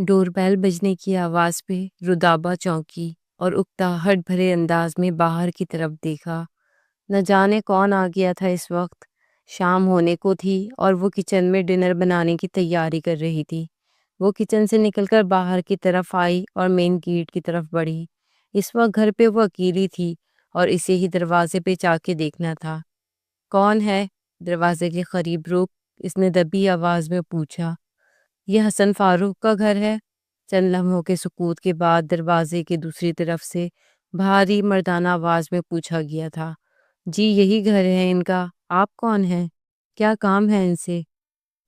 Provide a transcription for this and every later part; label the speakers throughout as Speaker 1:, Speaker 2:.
Speaker 1: ڈور بیل بجنے کی آواز پہ رودابہ چونکی اور اکتاہٹ بھرے انداز میں باہر کی طرف دیکھا۔ نہ جانے کون آ گیا تھا اس وقت۔ شام ہونے کو تھی اور وہ کچن میں ڈنر بنانے کی تیاری کر رہی تھی۔ وہ کچن سے نکل کر باہر کی طرف آئی اور مین گیٹ کی طرف بڑھی۔ اس وقت گھر پہ وہ اکیلی تھی اور اسے ہی دروازے پہ جا کے دیکھنا تھا۔ کون ہے؟ دروازے کے قریب رک اس نے دبی آواز میں پوچھا۔ یہ حسن فاروق کا گھر ہے؟ چند لمحوں کے سکوت کے بعد دروازے کے دوسری طرف سے بھاری مردانہ آواز میں پوچھا گیا تھا۔ جی یہی گھر ہے ان کا۔ آپ کون ہیں؟ کیا کام ہے ان سے؟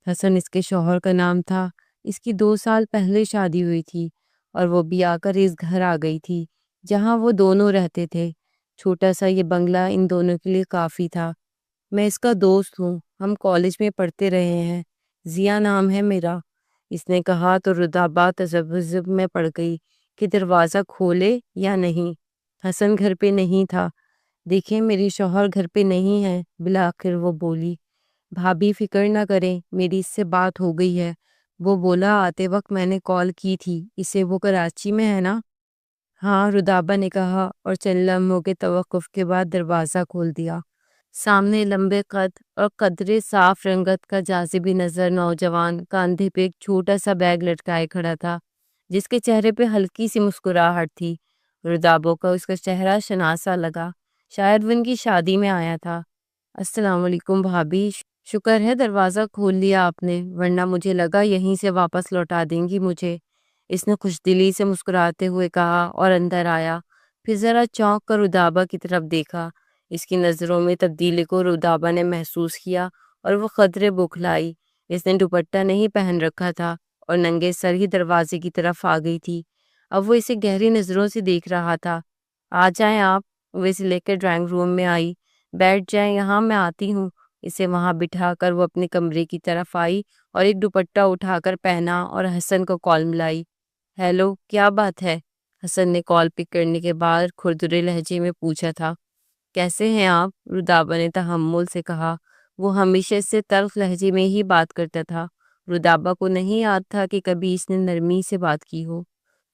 Speaker 1: حسن اس کے شوہر کا نام تھا۔ اس کی 2 سال پہلے شادی ہوئی تھی اور وہ بھی آ کر اس گھر آ گئی تھی جہاں وہ دونوں رہتے تھے۔ چھوٹا سا یہ بنگلہ ان دونوں کے لیے کافی تھا۔ میں اس کا دوست ہوں، ہم کالج میں پڑھتے رہے ہیں، ضیا نام ہے میرا، اس نے کہا تو رودابہ تذبذب میں پڑ گئی کہ دروازہ کھولے یا نہیں۔ حسن گھر پہ نہیں تھا۔ دیکھیں میری شوہر گھر پہ نہیں ہے، بالآخر وہ بولی۔ بھابھی فکر نہ کریں، میری اس سے بات ہو گئی ہے۔ وہ بولا آتے وقت میں نے کال کی تھی اسے، وہ کراچی میں ہے نا؟ ہاں، رودابہ نے کہا اور چند لمحوں کے توقف کے بعد دروازہ کھول دیا۔ سامنے لمبے قد اور قدرے صاف رنگت کا جاذبی نظر نوجوان کاندھے پہ ایک چھوٹا سا بیگ لٹکائے کھڑا تھا جس کے چہرے پہ ہلکی سی مسکراہٹ تھی۔ رودابہ کو اس کا چہرہ شناسا لگا، شاید وہ ان کی شادی میں آیا تھا۔ السلام علیکم بھابھی، شکر ہے دروازہ کھول لیا آپ نے، ورنہ مجھے لگا یہیں سے واپس لوٹا دیں گی مجھے، اس نے خوش دلی سے مسکراتے ہوئے کہا اور اندر آیا۔ پھر ذرا چونک کر رودابہ کی طرف دیکھا۔ اس کی نظروں میں تبدیلی کو رودابہ نے محسوس کیا اور وہ قدرے بوکھلائی۔ اس نے دوپٹہ نہیں پہن رکھا تھا اور ننگے سر ہی دروازے کی طرف آ گئی تھی۔ اب وہ اسے گہری نظروں سے دیکھ رہا تھا۔ آ جائیں آپ، وہ اسے لے کر ڈرائنگ روم میں آئی۔ بیٹھ جائیں یہاں، میں آتی ہوں۔ اسے وہاں بٹھا کر وہ اپنے کمرے کی طرف آئی اور ایک دوپٹہ اٹھا کر پہنا اور حسن کو کال ملائی۔ ہیلو، کیا بات ہے؟ حسن نے کال پک کرنے کے بعد کھردرے لہجے میں پوچھا تھا۔ کیسے ہیں آپ؟ رودابہ نے تحمل سے کہا۔ وہ ہمیشہ اس سے تلخ لہجے میں ہی بات کرتا تھا۔ رودابہ کو نہیں یاد تھا کہ کبھی اس نے نرمی سے بات کی ہو۔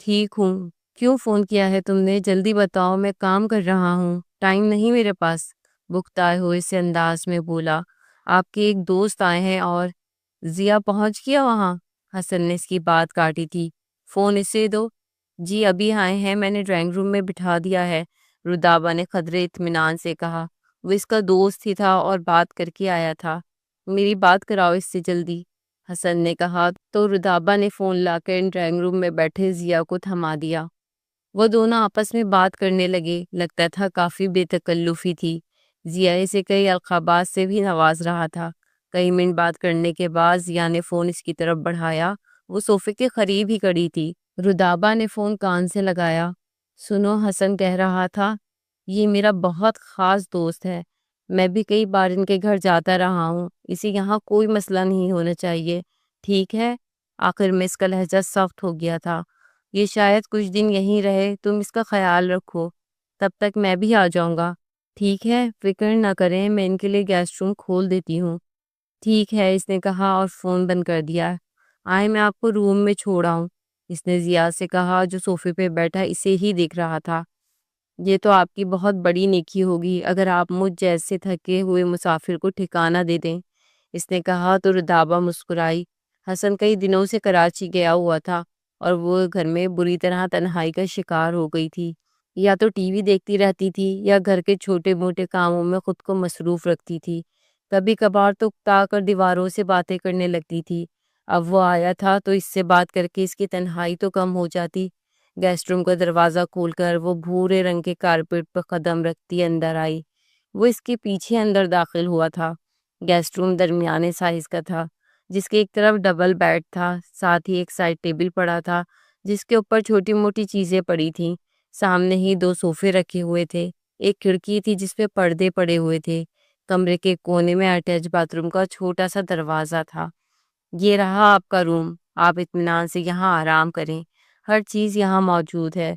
Speaker 1: ٹھیک ہوں۔ کیوں فون کیا ہے تم نے؟ جلدی بتاؤ، میں کام کر رہا ہوں، ٹائم نہیں میرے پاس، بکتائے ہوئے سے انداز میں بولا۔ آپ کے ایک دوست آئے ہیں اور ضیا پہنچ گیا وہاں؟ حسن نے اس کی بات کاٹی تھی۔ فون اسے دو۔ جی ابھی آئے ہیں، میں نے ڈرائنگ روم میں بٹھا دیا ہے، رودابہ نے قدرے اطمینان سے کہا۔ وہ اس کا دوست ہی تھا اور بات کر کے آیا تھا۔ میری بات کراؤ اس سے جلدی، حسن نے کہا تو رودابہ نے فون لا کر ڈرائنگ روم میں بیٹھے ضیا کو تھما دیا۔ وہ دونوں آپس میں بات کرنے لگے، لگتا تھا کافی بے تکلفی تھی۔ ضیا اسے کئی القابات سے بھی نواز رہا تھا۔ کئی منٹ بات کرنے کے بعد ضیا نے فون اس کی طرف بڑھایا۔ وہ صوفے کے قریب ہی کھڑی تھی۔ رودابہ نے فون کان سے لگایا۔ سنو، حسن کہہ رہا تھا، یہ میرا بہت خاص دوست ہے، میں بھی کئی بار ان کے گھر جاتا رہا ہوں، اسے یہاں کوئی مسئلہ نہیں ہونا چاہیے، ٹھیک ہے؟ آخر میں اس کا لہجہ سخت ہو گیا تھا۔ یہ شاید کچھ دن یہیں رہے، تم اس کا خیال رکھو، تب تک میں بھی آ جاؤں گا، ٹھیک ہے؟ فکر نہ کریں، میں ان کے لیے گیسٹ روم کھول دیتی ہوں۔ ٹھیک ہے، اس نے کہا اور فون بند کر دیا۔ آئے میں آپ کو روم میں چھوڑاؤں، اس نے ضیا سے کہا جو صوفے پہ بیٹھا اسے ہی دیکھ رہا تھا۔ یہ تو آپ کی بہت بڑی نیکی ہوگی اگر آپ مجھ جیسے تھکے ہوئے مسافر کو ٹھکانہ دے دیں، اس نے کہا تو رودابہ مسکرائی۔ حسن کئی دنوں سے کراچی گیا ہوا تھا اور وہ گھر میں بری طرح تنہائی کا شکار ہو گئی تھی۔ یا تو ٹی وی دیکھتی رہتی تھی یا گھر کے چھوٹے موٹے کاموں میں خود کو مصروف رکھتی تھی۔ کبھی کبھار تو اکتا کر دیواروں سے باتیں کرنے لگتی تھی۔ اب وہ آیا تھا تو اس سے بات کر کے اس کی تنہائی تو کم ہو جاتی۔ گیسٹ روم کا دروازہ کھول کر وہ بھورے رنگ کے کارپیٹ پر قدم رکھتی اندر آئی۔ وہ اس کے پیچھے اندر داخل ہوا تھا۔ گیسٹ روم درمیانے سائز کا تھا، جس کے ایک طرف ڈبل بیڈ تھا، ساتھ ہی ایک سائڈ ٹیبل پڑا تھا جس کے اوپر چھوٹی موٹی چیزیں پڑی تھیں۔ سامنے ہی 2 صوفے رکھے ہوئے تھے، ایک کھڑکی تھی جس پہ پردے پڑے ہوئے تھے۔ کمرے کے کونے میں اٹیچ باتھ روم کا چھوٹا سا دروازہ تھا۔ یہ رہا آپ کا روم، آپ اطمینان سے یہاں آرام کریں، ہر چیز یہاں موجود ہے،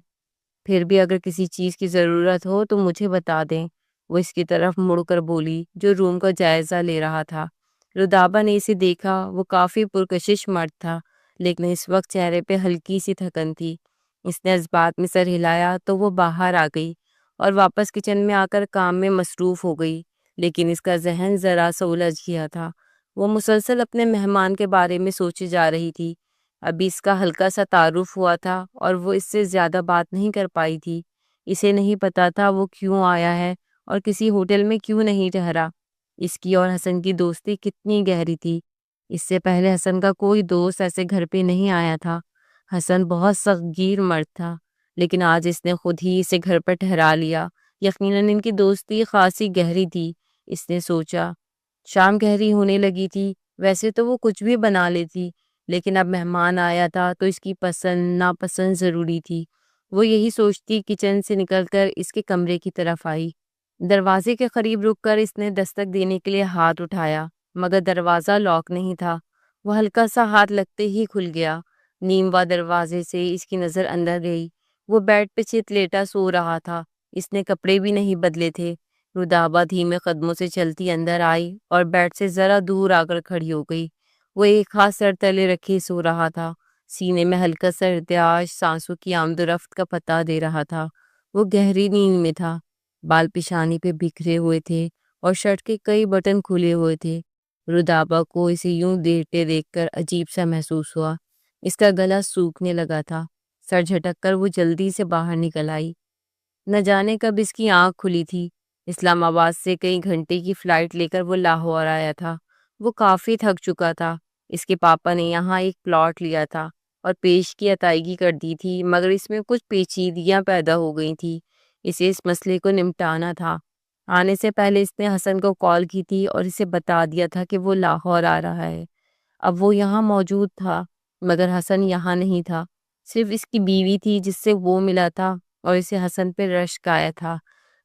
Speaker 1: پھر بھی اگر کسی چیز کی ضرورت ہو تو مجھے بتا دیں، وہ اس کی طرف مڑ کر بولی جو روم کا جائزہ لے رہا تھا۔ رودابہ نے اسے دیکھا، وہ کافی پرکشش مرد تھا لیکن اس وقت چہرے پہ ہلکی سی تھکن تھی۔ اس نے اس بات میں سر ہلایا تو وہ باہر آ گئی اور واپس کچن میں آ کر کام میں مصروف ہو گئی، لیکن اس کا ذہن ذرا سا الجھ گیا تھا۔ وہ مسلسل اپنے مہمان کے بارے میں سوچی جا رہی تھی۔ ابھی اس کا ہلکا سا تعارف ہوا تھا اور وہ اس سے زیادہ بات نہیں کر پائی تھی۔ اسے نہیں پتا تھا وہ کیوں آیا ہے اور کسی ہوٹل میں کیوں نہیں ٹھہرا۔ اس کی اور حسن کی دوستی کتنی گہری تھی۔ اس سے پہلے حسن کا کوئی دوست ایسے گھر پہ نہیں آیا تھا۔ حسن بہت سخت گیر مرد تھا، لیکن آج اس نے خود ہی اسے گھر پر ٹھہرا لیا۔ یقیناً ان کی دوستی خاصی گہری تھی۔ اس نے سوچا۔ شام گہری ہونے لگی تھی۔ ویسے تو وہ کچھ بھی بنا لیتی، لیکن اب مہمان آیا تھا تو اس کی پسند ناپسند ضروری تھی۔ وہ یہی سوچتی کچن سے نکل کر اس کے کمرے کی طرف آئی۔ دروازے کے قریب رک کر اس نے دستک دینے کے لیے ہاتھ اٹھایا، مگر دروازہ لاک نہیں تھا۔ وہ ہلکا سا ہاتھ لگتے ہی کھل گیا۔ نیموا دروازے سے اس کی نظر اندر گئی۔ وہ بیڈ پہ چت لیٹا سو رہا تھا۔ اس نے کپڑے بھی نہیں بدلے تھے۔ رودابہ دھیمے قدموں سے چلتی اندر آئی اور بیڈ سے ذرا دور آ کر کھڑی ہو گئی۔ وہ ایک ہاتھ سر تلے رکھے سو رہا تھا۔ سینے میں ہلکا سا ارتعاش سانسوں کی آمد و رفت کا پتہ دے رہا تھا۔ وہ گہری نیند میں تھا۔ بال پیشانی پہ بکھرے ہوئے تھے اور شرٹ کے کئی بٹن کھلے ہوئے تھے۔ رودابہ کو اسے یوں لیٹے دیکھ کر عجیب سا محسوس ہوا۔ اس کا گلا سوکھنے لگا تھا۔ سر جھٹک کر وہ جلدی سے باہر نکل آئی۔ نہ جانے کب اس کی آنکھ کھلی تھی۔ اسلام آباد سے کئی گھنٹے کی فلائٹ لے کر وہ لاہور آیا تھا۔ وہ کافی تھک چکا تھا۔ اس کے پاپا نے یہاں ایک پلاٹ لیا تھا اور پیش کی ادائیگی کر دی تھی، مگر اس میں کچھ پیچیدگیاں پیدا ہو گئی تھیں۔ اسے اس مسئلے کو نمٹانا تھا۔ آنے سے پہلے اس نے حسن کو کال کی تھی اور اسے بتا دیا تھا کہ وہ لاہور آ رہا ہے۔ اب وہ یہاں موجود تھا، مگر حسن یہاں نہیں تھا۔ صرف اس کی بیوی تھی جس سے وہ ملا تھا اور اسے حسن پہ رشک آیا تھا۔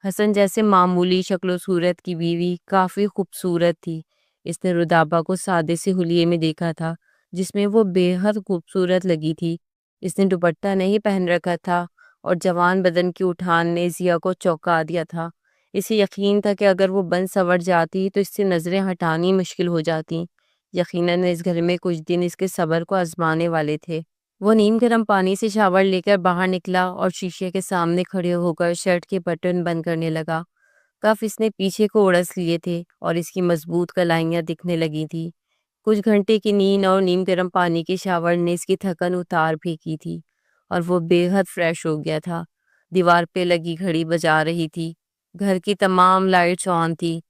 Speaker 1: حسن جیسے معمولی شکل و صورت کی بیوی کافی خوبصورت تھی۔ اس نے رودابہ کو سادے سے حلیے میں دیکھا تھا جس میں وہ بے حد خوبصورت لگی تھی۔ اس نے دوپٹہ نہیں پہن رکھا تھا اور جوان بدن کی اٹھان نے ضیا کو چونکا دیا تھا۔ اسے یقین تھا کہ اگر وہ بن سنور جاتی تو اس سے نظریں ہٹانی مشکل ہو جاتی۔ یقیناً اس گھر میں کچھ دن اس کے صبر کو آزمانے والے تھے۔ وہ نیم گرم پانی سے شاور لے کر باہر نکلا اور شیشے کے سامنے کھڑے ہو کر شرٹ کے بٹن بند کرنے لگا۔ کف اس نے پیچھے کو اڑس لیے تھے اور اس کی مضبوط کلائیاں دکھنے لگی تھی۔ کچھ گھنٹے کی نیند اور نیم گرم پانی کے شاور نے اس کی تھکن اتار پھینکی تھی اور وہ بے حد فریش ہو گیا تھا۔ دیوار پہ لگی گھڑی بجا رہی تھی۔ گھر کی تمام لائٹس آن تھی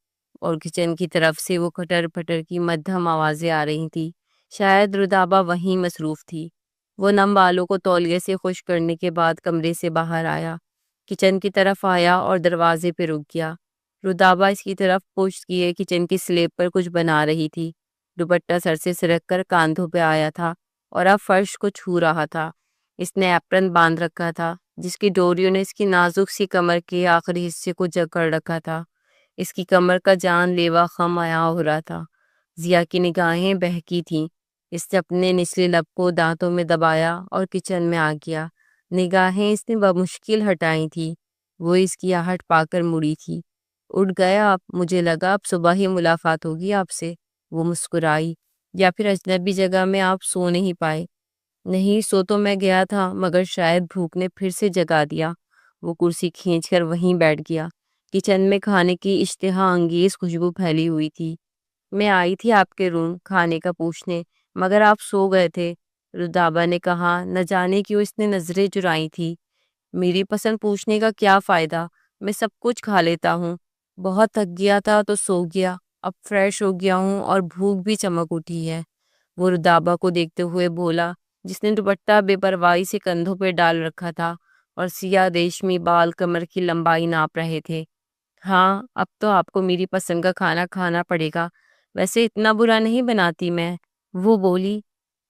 Speaker 1: اور کچن کی طرف سے وہ کھٹر پٹر کی مدھم آوازیں آ رہی تھی۔ شاید رودابہ وہیں مصروف تھی۔ وہ نم بالوں کو تولیے سے خشک کرنے کے بعد کمرے سے باہر آیا، کچن کی طرف آیا اور دروازے پہ رک گیا۔ رودابہ اس کی طرف پشت کیے کچن کی سلیب پر کچھ بنا رہی تھی۔ دوپٹہ سر سے سرک کر کاندھوں پہ آیا تھا اور اب فرش کو چھو رہا تھا۔ اس نے ایپرن باندھ رکھا تھا جس کی ڈوریوں نے اس کی نازک سی کمر کے آخری حصے کو جکڑ رکھا تھا۔ اس کی کمر کا جان لیوا خم عیاں ہو رہا تھا۔ ضیا کی نگاہیں بہکی تھیں۔ اس نے اپنے نچلے لب کو دانتوں میں دبایا اور کچن میں آ گیا۔ نگاہیں اس نے بمشکل ہٹائی تھی۔ وہ اس کی آہٹ پا کر مڑی تھی۔ اٹھ گیا آپ؟ مجھے لگا اب صبح ہی ملاقات ہوگی آپ سے۔ وہ مسکرائی۔ یا پھر اجنبی جگہ میں آپ سو نہیں پائے؟ نہیں، سو تو میں گیا تھا، مگر شاید بھوک نے پھر سے جگا دیا۔ وہ کرسی کھینچ کر وہیں بیٹھ گیا۔ کچن میں کھانے کی اشتہا انگیز خوشبو پھیلی ہوئی تھی۔ میں آئی تھی آپ کے روم کھانے کا پوچھنے، مگر آپ سو گئے تھے، رودابہ نے کہا۔ نہ جانے کیوں اس نے نظریں چرائی تھی۔ میری پسند پوچھنے کا کیا فائدہ، میں سب کچھ کھا لیتا ہوں۔ بہت تھک گیا تھا تو سو گیا، اب فریش ہو گیا ہوں اور بھوک بھی چمک اٹھی ہے۔ وہ رودابہ کو دیکھتے ہوئے بولا، جس نے دوپٹہ بے پرواہی سے کندھوں پہ ڈال رکھا تھا اور سیاہ ریشمی بال کمر کی لمبائی ناپ رہے تھے۔ ہاں، اب تو آپ کو میری پسند کا کھانا کھانا پڑے گا، ویسے اتنا برا نہیں بناتی میں۔ وہ بولی،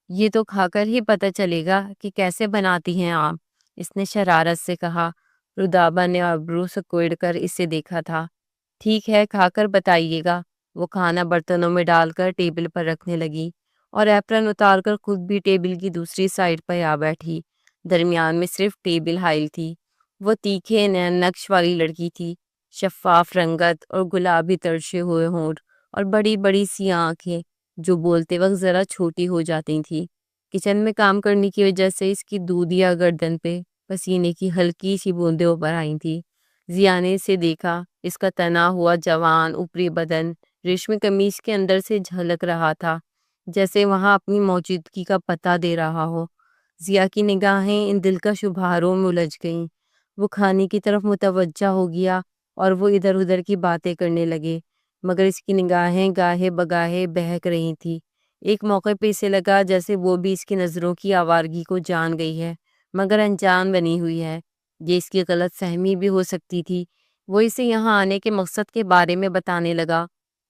Speaker 1: یہ تو کھا کر ہی پتہ چلے گا کہ کیسے بناتی ہیں آپ، اس نے شرارت سے کہا۔ رودابہ نے ابرو سکوڑ کر اسے دیکھا تھا۔ ٹھیک ہے، کھا کر بتائیے گا۔ وہ کھانا برتنوں میں ڈال کر ٹیبل پر رکھنے لگی اور ایپرن اتار کر خود بھی ٹیبل کی دوسری سائڈ پر آ بیٹھی۔ درمیان میں صرف ٹیبل حائل تھی۔ وہ تیکھے نین نقش والی لڑکی تھی، شفاف رنگت اور گلابی ترشے ہوئے ہونٹ اور بڑی بڑی سی آنکھیں جو بولتے وقت ذرا چھوٹی ہو جاتی تھی۔ کچن میں کام کرنے کی وجہ سے اس کی دودھیا گردن پہ پسینے کی ہلکی سی بوندیں اوپر آئی تھی۔ ضیا نے اسے دیکھا۔ اس کا تنا ہوا جوان اوپری بدن ریشمی قمیص کے اندر سے جھلک رہا تھا، جیسے وہاں اپنی موجودگی کا پتہ دے رہا ہو۔ ضیا کی نگاہیں ان دلکش ابھاروں میں الجھ گئیں۔ وہ کھانے کی طرف متوجہ ہو گیا اور وہ ادھر ادھر کی باتیں کرنے لگے، مگر اس کی نگاہیں گاہے بگاہے بہک رہی تھی۔ ایک موقع پہ اسے لگا جیسے وہ بھی اس کی نظروں کی آوارگی کو جان گئی ہے، مگر انجان بنی ہوئی ہے۔ یہ اس کی غلط فہمی بھی ہو سکتی تھی۔ وہ اسے یہاں آنے کے مقصد کے بارے میں بتانے لگا۔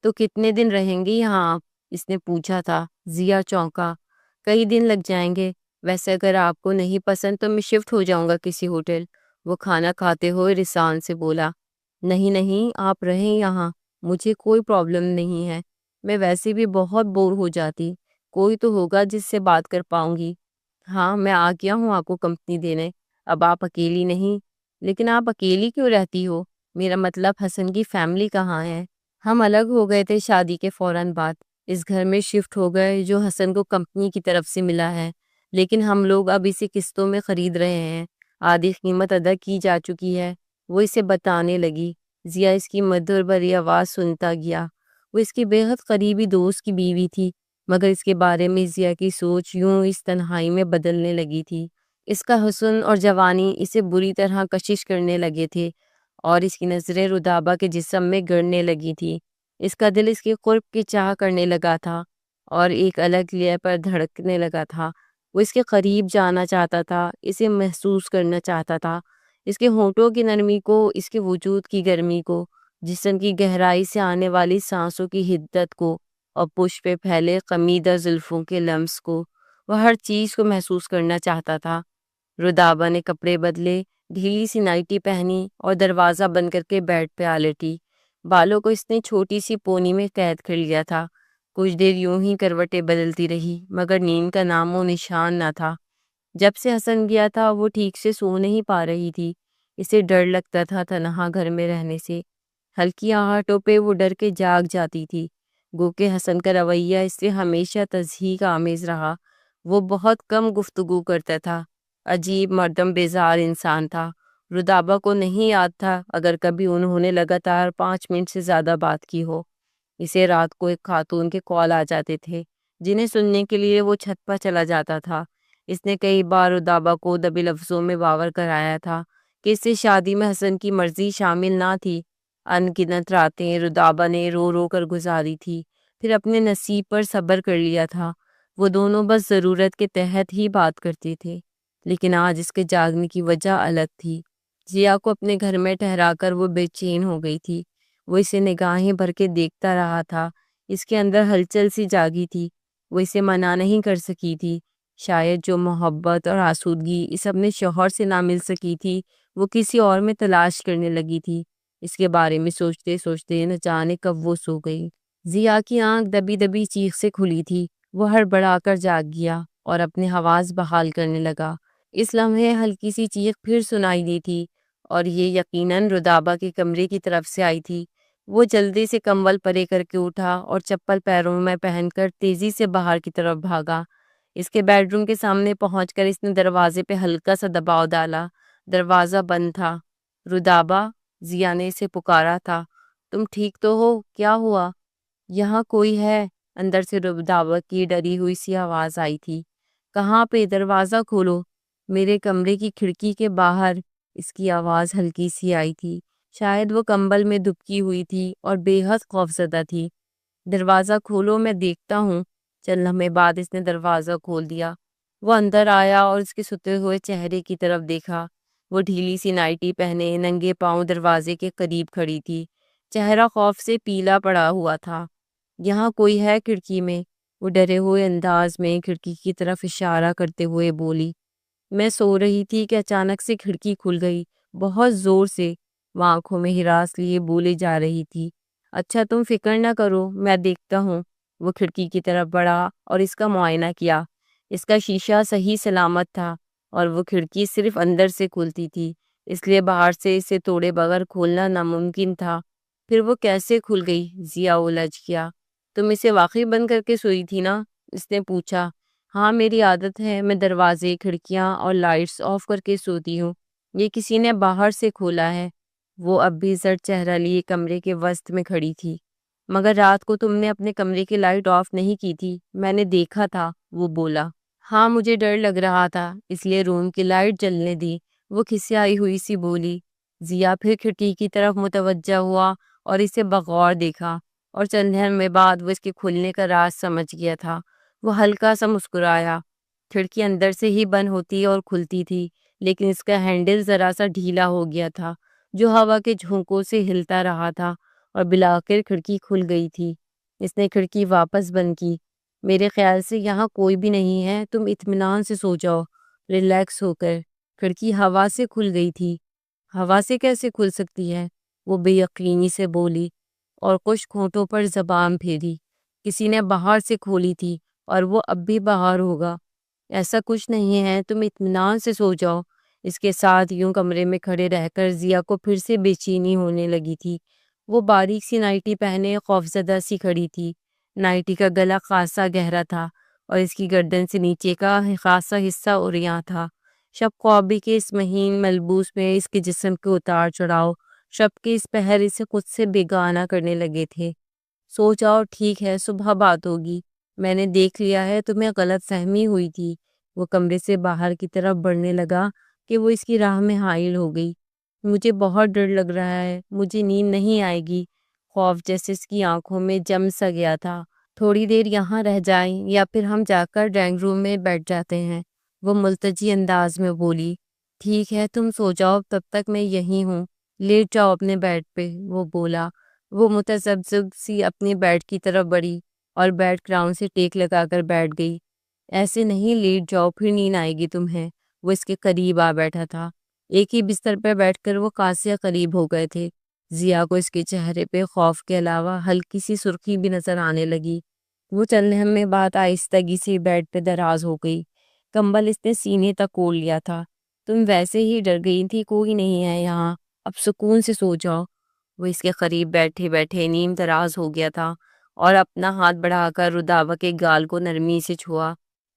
Speaker 1: تو کتنے دن رہیں گے یہاں آپ؟ اس نے پوچھا تھا۔ ضیا چونکا۔ کئی دن لگ جائیں گے، ویسے اگر آپ کو نہیں پسند تو میں شفٹ ہو جاؤں گا کسی ہوٹل، وہ کھانا کھاتے ہوئے رسان سے بولا۔ نہیں نہیں، آپ رہیں یہاں، مجھے کوئی پرابلم نہیں ہے، میں ویسے بھی بہت بور ہو جاتی، کوئی تو ہوگا جس سے بات کر پاؤں گی۔ ہاں میں آ گیا ہوں آپ کو کمپنی دینے، اب آپ اکیلی نہیں۔ لیکن آپ اکیلی کیوں رہتی ہو؟ میرا مطلب حسن کی فیملی کہاں ہے؟ ہم الگ ہو گئے تھے شادی کے فوراً بعد، اس گھر میں شفٹ ہو گئے جو حسن کو کمپنی کی طرف سے ملا ہے، لیکن ہم لوگ اب اسے قسطوں میں خرید رہے ہیں، آدھی قیمت ادا کی جا چکی ہے، وہ اسے بتانے لگی۔ ضیا اس کی مدھر بھری آواز سنتا گیا۔ وہ اس کی بے حد قریبی دوست کی بیوی تھی، مگر اس کے بارے میں ضیا کی سوچ یوں اس تنہائی میں بدلنے لگی تھی۔ اس کا حسن اور جوانی اسے بری طرح کشش کرنے لگے تھے اور اس کی نظریں رودابہ کے جسم میں گڑنے لگی تھی۔ اس کا دل اس کے قرب کی چاہ کرنے لگا تھا اور ایک الگ لے پر دھڑکنے لگا تھا۔ وہ اس کے قریب جانا چاہتا تھا، اسے محسوس کرنا چاہتا تھا، اس کے ہونٹوں کی نرمی کو، اس کے وجود کی گرمی کو، جسم کی گہرائی سے آنے والی سانسوں کی حدت کو اور پشت پہ پھیلے خمیدہ زلفوں کے لمس کو۔ وہ ہر چیز کو محسوس کرنا چاہتا تھا۔ رودابہ نے کپڑے بدلے، ڈھیلی سی نائٹی پہنی اور دروازہ بند کر کے بیڈ پہ آ لیٹی۔ بالوں کو اس نے چھوٹی سی پونی میں قید کر لیا تھا۔ کچھ دیر یوں ہی کروٹیں بدلتی رہی، مگر نیند کا نام و نشان نہ تھا۔ جب سے حسن گیا تھا وہ ٹھیک سے سو نہیں پا رہی تھی، اسے ڈر لگتا تھا تنہا گھر میں رہنے سے۔ ہلکی آہٹوں پہ وہ ڈر کے جاگ جاتی تھی، گو کہ حسن کا رویہ اس سے ہمیشہ تضحیک آمیز رہا۔ وہ بہت کم گفتگو کرتا تھا، عجیب مردم بیزار انسان تھا۔ رودابہ کو نہیں یاد تھا اگر کبھی انہوں نے لگاتار 5 منٹ سے زیادہ بات کی ہو۔ اسے رات کو ایک خاتون کے کال آ جاتے تھے جنہیں سننے کے لیے وہ چھت پر چلا جاتا تھا۔ اس نے کئی بار رودابہ کو دبے لفظوں میں باور کرایا تھا کہ اس سے شادی میں حسن کی مرضی شامل نہ تھی۔ ان گنت راتیں رودابہ نے رو رو کر گزاری تھی، پھر اپنے نصیب پر صبر کر لیا تھا۔ وہ دونوں بس ضرورت کے تحت ہی بات کرتے تھے، لیکن آج اس کے جاگنے کی وجہ الگ تھی۔ ضیا کو اپنے گھر میں ٹھہرا کر وہ بے چین ہو گئی تھی۔ وہ اسے نگاہیں بھر کے دیکھتا رہا تھا، اس کے اندر ہلچل سی جاگی تھی۔ وہ اسے منع نہیں کر سکی تھی۔ شاید جو محبت اور آسودگی اس اپنے شوہر سے نہ مل سکی تھی وہ کسی اور میں تلاش کرنے لگی تھی۔ اس کے بارے میں سوچتے سوچتے نہ جانے کب وہ سو گئی۔ ضیا کی آنکھ دبی دبی چیخ سے کھلی تھی۔ وہ ہڑبڑا کر جاگ گیا اور اپنے حواس بحال کرنے لگا۔ اس لمحے ہلکی سی چیخ پھر سنائی دی تھی اور یہ یقیناً رودابہ کے کمرے کی طرف سے آئی تھی۔ وہ جلدی سے کمبل پرے کر کے اٹھا اور چپل پیروں میں پہن کر تیزی سے باہر کی طرف بھاگا۔ اس کے بیڈ روم کے سامنے پہنچ کر اس نے دروازے پہ ہلکا سا دباؤ ڈالا۔ دروازہ بند تھا۔ رودابہ، ضیا نے اسے پکارا تھا۔ تم ٹھیک تو ہو؟ کیا ہوا؟ یہاں کوئی ہے؟ اندر سے رودابہ کی ڈری ہوئی سی آواز آئی تھی۔ کہاں پہ؟ دروازہ کھولو۔ میرے کمرے کی کھڑکی کے باہر، اس کی آواز ہلکی سی آئی تھی۔ شاید وہ کمبل میں دبکی ہوئی تھی اور بے حد خوفزدہ تھی۔ دروازہ کھولو، میں دیکھتا ہوں۔ چند لمحے بعد اس نے دروازہ کھول دیا۔ وہ اندر آیا اور اس کے ستے ہوئے چہرے کی طرف دیکھا۔ وہ ڈھیلی سی نائٹی پہنے ننگے پاؤں دروازے کے قریب کھڑی تھی، چہرہ خوف سے پیلا پڑا ہوا تھا۔ یہاں کوئی ہے کھڑکی میں؟ وہ ڈرے ہوئے انداز میں کھڑکی کی طرف اشارہ کرتے ہوئے بولی۔ میں سو رہی تھی کہ اچانک سے کھڑکی کھل گئی، بہت زور سے۔ وہ آنکھوں میں ہراس لیے بولے جا رہی تھی۔ اچھا تم فکر نہ کرو، میں دیکھتا ہوں۔ وہ کھڑکی کی طرف بڑھا اور اس کا معائنہ کیا۔ اس کا شیشہ صحیح سلامت تھا اور وہ کھڑکی صرف اندر سے کھلتی تھی، اس لیے باہر سے اسے توڑے بغیر کھولنا ناممکن تھا۔ پھر وہ کیسے کھل گئی؟ ضیا الجھ گیا۔ تم اسے واقعی بند کر کے سوئی تھی نا؟ اس نے پوچھا۔ ہاں میری عادت ہے، میں دروازے کھڑکیاں اور لائٹس آف کر کے سوتی ہوں۔ یہ کسی نے باہر سے کھولا ہے۔ وہ اب بھی زرد چہرہ لیے کمرے کے وسط میں کھڑی تھی۔ مگر رات کو تم نے اپنے کمرے کی لائٹ آف نہیں کی تھی، میں نے دیکھا تھا، وہ بولا۔ ہاں مجھے ڈر لگ رہا تھا، اس لیے روم کی لائٹ جلنے دی، وہ کھسیائی ہوئی سی بولی۔ ضیا پھر کھڑکی کی طرف متوجہ ہوا اور اسے بغور دیکھا، اور چند لمحے بعد وہ اس کے کھلنے کا راز سمجھ گیا تھا۔ وہ ہلکا سا مسکرایا۔ کھڑکی اندر سے ہی بند ہوتی اور کھلتی تھی، لیکن اس کا ہینڈل ذرا سا ڈھیلا ہو گیا تھا، جو ہوا کے جھونکوں سے ہلتا رہا تھا، اور بالآخر کھڑکی کھل گئی تھی۔ اس نے کھڑکی واپس بند کی۔ میرے خیال سے یہاں کوئی بھی نہیں ہے، تم اطمینان سے سو جاؤ، ریلیکس ہو کر۔ کھڑکی ہوا سے کھل گئی تھی۔ ہوا سے کیسے کھل سکتی ہے؟ وہ بے یقینی سے بولی اور خشک ہونٹوں پر زبان پھیری۔ کسی نے باہر سے کھولی تھی اور وہ اب بھی باہر ہوگا۔ ایسا کچھ نہیں ہے، تم اطمینان سے سو جاؤ۔ اس کے ساتھ یوں کمرے میں کھڑے رہ کر ضیا کو پھر سے بے چینی ہونے لگی تھی۔ وہ باریک سی نائٹی پہنے خوفزدہ سی کھڑی تھی۔ نائٹی کا گلا خاصا گہرا تھا اور اس کی گردن سے نیچے کا خاصا حصہ عریاں تھا۔ شب خوابی کے اس مہین ملبوس میں اس کے جسم کے اتار چڑھاؤ شب کے اس پہر اسے خود سے بیگانہ کرنے لگے تھے۔ سو جاؤ، ٹھیک ہے، صبح بات ہوگی۔ میں نے دیکھ لیا ہے، تمہیں غلط فہمی ہوئی تھی۔ وہ کمرے سے باہر کی طرف بڑھنے لگا کہ وہ اس کی راہ میں حائل ہو گئی۔ مجھے بہت ڈر لگ رہا ہے، مجھے نیند نہیں آئے گی۔ خوف جیسے اس کی آنکھوں میں جم سا گیا تھا۔ تھوڑی دیر یہاں رہ جائیں یا پھر ہم جا کر ڈرائنگ روم میں بیٹھ جاتے ہیں، وہ ملتجی انداز میں بولی۔ ٹھیک ہے، تم سو جاؤ، تب تک میں یہیں ہوں، لیٹ جاؤ اپنے بیڈ پہ، وہ بولا۔ وہ متذبذب سی اپنے بیڈ کی طرف بڑھی اور بیڈ گراؤنڈ سے ٹیک لگا کر بیٹھ گئی۔ ایسے نہیں، لیٹ جاؤ، پھر نیند آئے گی تمہیں۔ وہ اس کے قریب آ بیٹھا تھا۔ ایک ہی بستر پہ بیٹھ کر وہ قاسیہ قریب ہو گئے تھے۔ ضیا کو اس کے چہرے پہ خوف کے علاوہ ہلکی سی سرخی بھی نظر آنے لگی۔ وہ چند لمحے بعد آہستگی سے بیڈ پہ دراز ہو گئی۔ کمبل اس نے سینے تک اوڑھ لیا تھا۔ تم ویسے ہی ڈر گئی تھی، کوئی نہیں ہے یہاں، اب سکون سے سو جاؤ۔ وہ اس کے قریب بیٹھے بیٹھے نیم دراز ہو گیا تھا اور اپنا ہاتھ بڑھا کر رودابا کے گال کو نرمی سے چھوا،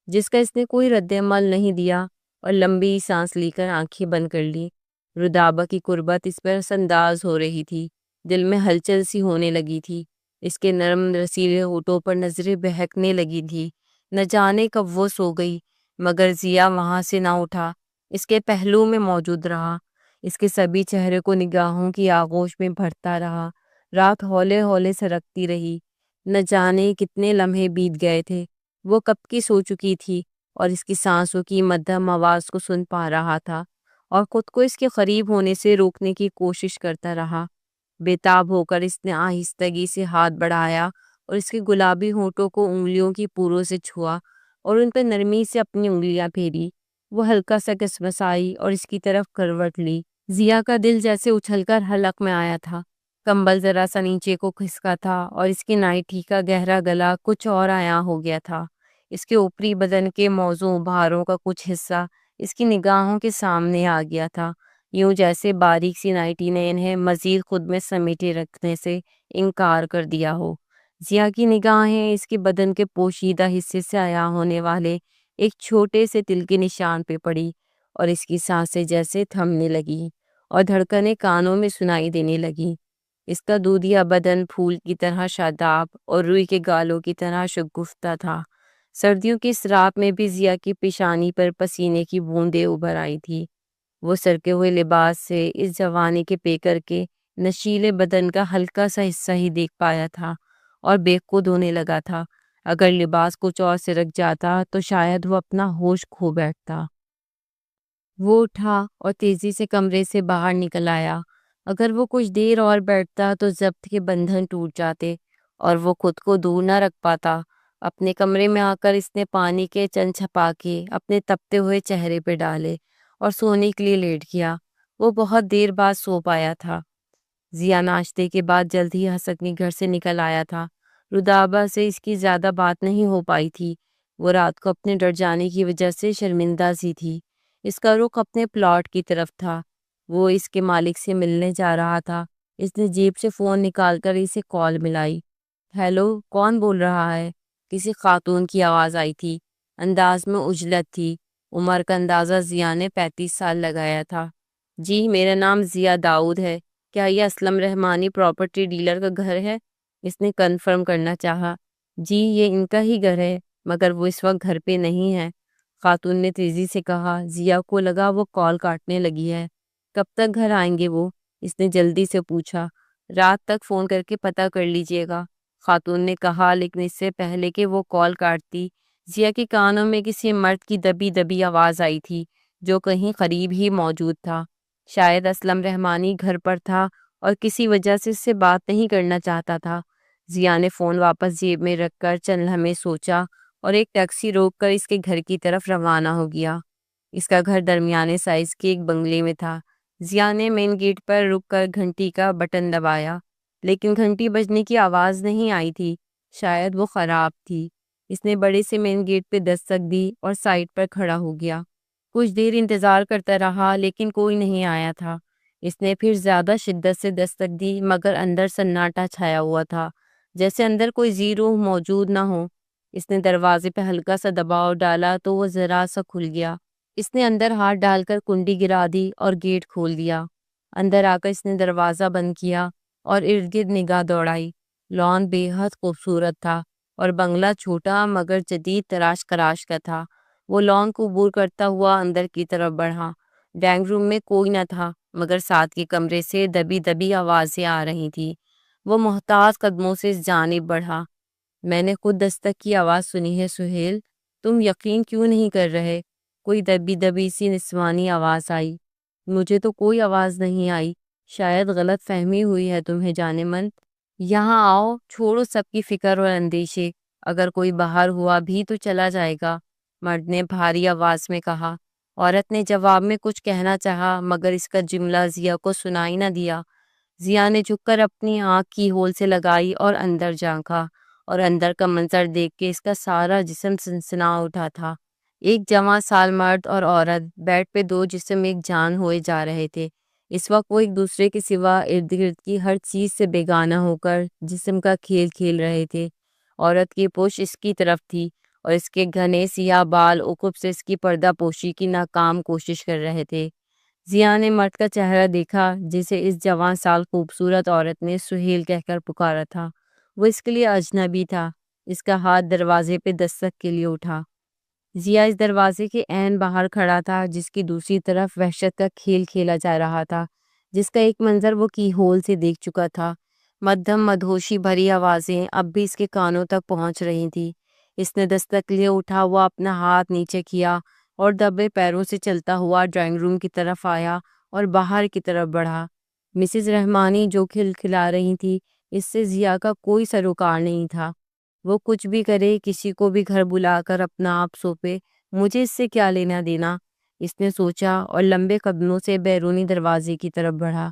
Speaker 1: جس کا اس نے کوئی رد عمل نہیں دیا، اور لمبی سانس لی کر آنکھیں بند کر لی۔ رودابا کی قربت اس پر اثر انداز ہو رہی تھی، دل میں ہلچل سی ہونے لگی تھی۔ اس کے نرم رسیلے ہونٹوں پر نظریں بہکنے لگی تھی۔ نہ جانے کب وہ سو گئی، مگر ضیا وہاں سے نہ اٹھا، اس کے پہلو میں موجود رہا، اس کے سبھی چہرے کو نگاہوں کی آغوش میں بھرتا رہا۔ رات ہولے ہولے سرکتی رہی۔ نہ جانے کتنے لمحے بیت گئے تھے۔ وہ کب کی سو چکی تھی اور اس کی سانسوں کی مدھم آواز کو سن پا رہا تھا، اور خود کو اس کے قریب ہونے سے روکنے کی کوشش کرتا رہا۔ بےتاب ہو کر اس نے آہستگی سے ہاتھ بڑھایا اور اس کے گلابی ہونٹوں کو انگلیوں کی پوروں سے چھوا اور ان پر نرمی سے اپنی انگلیاں پھیری۔ وہ ہلکا سا کسمسائی اور اس کی طرف کروٹ لی۔ ضیا کا دل جیسے اچھل کر حلق میں آیا تھا۔ کمبل ذرا سا نیچے کو کھسکا تھا اور اس کی نائٹی کا گہرا گلا کچھ اور عیاں ہو گیا تھا۔ اس کے اوپری بدن کے موزوں بھاروں کا کچھ حصہ اس کی نگاہوں کے سامنے آ گیا تھا، یوں جیسے باریک سی نائٹی نے انہیں مزید خود میں سمیٹے رکھنے سے انکار کر دیا ہو۔ ضیا کی نگاہیں اس کے بدن کے پوشیدہ حصے سے عیاں ہونے والے ایک چھوٹے سے تل کے نشان پہ پڑی، اور اس کی سانسیں جیسے تھمنے لگی اور دھڑکنیں کانوں میں سنائی دینے لگی۔ اس کا دودھیا بدن پھول کی طرح شاداب اور روئی کے گالوں کی طرح شگفتہ تھا۔ سردیوں کی اس رات میں بھی ضیا کی پیشانی پر پسینے کی بوندیں ابھر آئی تھی۔ وہ سرکے ہوئے لباس سے اس جوانی کے پیکر کے نشیلے بدن کا ہلکا سا حصہ ہی دیکھ پایا تھا اور بے خود ہونے لگا تھا۔ اگر لباس کچھ اور سرک جاتا تو شاید وہ اپنا ہوش کھو بیٹھتا۔ وہ اٹھا اور تیزی سے کمرے سے باہر نکل آیا۔ اگر وہ کچھ دیر اور بیٹھتا تو ضبط کے بندھن ٹوٹ جاتے اور وہ خود کو دور نہ رکھ پاتا۔ اپنے کمرے میں آ کر اس نے پانی کے چند چھپاکے اپنے تپتے ہوئے چہرے پہ ڈالے اور سونے کے لیے لیٹ گیا۔ وہ بہت دیر بعد سو پایا تھا۔ ضیا ناشتے کے بعد جلد ہی ہسکنے گھر سے نکل آیا تھا۔ رودابا سے اس کی زیادہ بات نہیں ہو پائی تھی۔ وہ رات کو اپنے ڈر جانے کی وجہ سے شرمندہ سی تھی۔ اس کا رخ اپنے پلاٹ کی طرف تھا۔ وہ اس کے مالک سے ملنے جا رہا تھا۔ اس نے جیب سے فون نکال کر اسے کال ملائی۔ ہیلو، کون بول رہا ہے؟ کسی خاتون کی آواز آئی تھی۔ انداز میں اجلت تھی۔ عمر کا اندازہ ضیا نے 35 سال لگایا تھا۔ جی میرا نام ضیا داؤد ہے، کیا یہ اسلم رحمانی پراپرٹی ڈیلر کا گھر ہے؟ اس نے کنفرم کرنا چاہا۔ جی یہ ان کا ہی گھر ہے، مگر وہ اس وقت گھر پہ نہیں ہے، خاتون نے تیزی سے کہا۔ ضیا کو لگا وہ کال کاٹنے لگی ہے۔ کب تک گھر آئیں گے وہ؟ اس نے جلدی سے پوچھا۔ رات تک فون کر کے پتہ کر لیجئے گا، خاتون نے کہا، لیکن اس سے پہلے کہ وہ کال کاٹتی، ضیا کے کانوں میں کسی مرد کی دبی دبی آواز آئی تھی جو کہیں قریب ہی موجود تھا۔ شاید اسلم رحمانی گھر پر تھا اور کسی وجہ سے اس سے بات نہیں کرنا چاہتا تھا۔ ضیا نے فون واپس جیب میں رکھ کر چند لمحے سوچا اور ایک ٹیکسی روک کر اس کے گھر کی طرف روانہ ہو گیا۔ اس کا گھر درمیانے سائز کے ایک بنگلے میں تھا۔ ضیا نے مین گیٹ پر رک کر گھنٹی کا بٹن دبایا، لیکن گھنٹی بجنے کی آواز نہیں آئی تھی۔ شاید وہ خراب تھی۔ اس نے بڑے سے مین گیٹ پہ دستک دی اور سائڈ پر کھڑا ہو گیا۔ کچھ دیر انتظار کرتا رہا لیکن کوئی نہیں آیا تھا۔ اس نے پھر زیادہ شدت سے دستک دی، مگر اندر سناٹا چھایا ہوا تھا، جیسے اندر کوئی ذی روح موجود نہ ہو۔ اس نے دروازے پہ ہلکا سا دباؤ ڈالا تو وہ ذرا سا کھل گیا۔ اس نے اندر ہاتھ ڈال کر کنڈی گرا دی اور گیٹ کھول دیا۔ اندر آ کر اس نے دروازہ بند کیا اور ارد گرد نگاہ دوڑائی۔ لان بے حد خوبصورت تھا اور بنگلہ چھوٹا مگر جدید تراش کراش کا تھا۔ وہ لان کو عبور کرتا ہوا اندر کی طرف بڑھا۔ ڈائننگ روم میں کوئی نہ تھا، مگر ساتھ کے کمرے سے دبی دبی آوازیں آ رہی تھی۔ وہ محتاط قدموں سے اس جانب بڑھا۔ میں نے خود دستک کی آواز سنی ہے سہیل، تم یقین کیوں نہیں کر رہے؟ کوئی دبی دبی سی نسوانی آواز آئی۔ مجھے تو کوئی آواز نہیں آئی، شاید غلط فہمی ہوئی ہے تمہیں جانے من۔ یہاں آؤ، چھوڑو سب کی فکر اور اندیشے، اگر کوئی باہر ہوا بھی تو چلا جائے گا، مرد نے بھاری آواز میں کہا۔ عورت نے جواب میں کچھ کہنا چاہا، مگر اس کا جملہ ضیا کو سنائی نہ دیا۔ ضیا نے جھک کر اپنی آنکھ کی ہول سے لگائی اور اندر جھانکا، اور اندر کا منظر دیکھ کے اس کا سارا جسم سنسنا اٹھا تھا۔ ایک جوان سال مرد اور عورت بیڈ پہ دو جسم ایک جان ہوئے جا رہے تھے۔ اس وقت وہ ایک دوسرے کے سوا ارد گرد کی ہر چیز سے بیگانہ ہو کر جسم کا کھیل کھیل رہے تھے۔ عورت کی پشت اس کی طرف تھی اور اس کے گھنے سیاہ بال عقب سے اس کی پردہ پوشی کی ناکام کوشش کر رہے تھے۔ ضیا نے مرد کا چہرہ دیکھا جسے اس جوان سال خوبصورت عورت نے سہیل کہہ کر پکارا تھا۔ وہ اس کے لیے اجنبی تھا۔ اس کا ہاتھ دروازے پہ دستک کے لیے اٹھا۔ ضیا اس دروازے کے عین باہر کھڑا تھا جس کی دوسری طرف وحشت کا کھیل کھیلا جا رہا تھا، جس کا ایک منظر وہ کی ہول سے دیکھ چکا تھا۔ مدھم مدہوشی بھری آوازیں اب بھی اس کے کانوں تک پہنچ رہی تھی۔ اس نے دستک لیے اٹھا ہوا اپنا ہاتھ نیچے کیا اور دبے پیروں سے چلتا ہوا ڈرائنگ روم کی طرف آیا اور باہر کی طرف بڑھا۔ مسز رحمانی جو کھلکھلا رہی تھی، اس سے ضیا کا کوئی سروکار نہیں تھا۔ وہ کچھ بھی کرے، کسی کو بھی گھر بلا کر اپنا آپ سونپے، مجھے اس سے کیا لینا دینا، اس نے سوچا اور لمبے قدموں سے بیرونی دروازے کی طرف بڑھا۔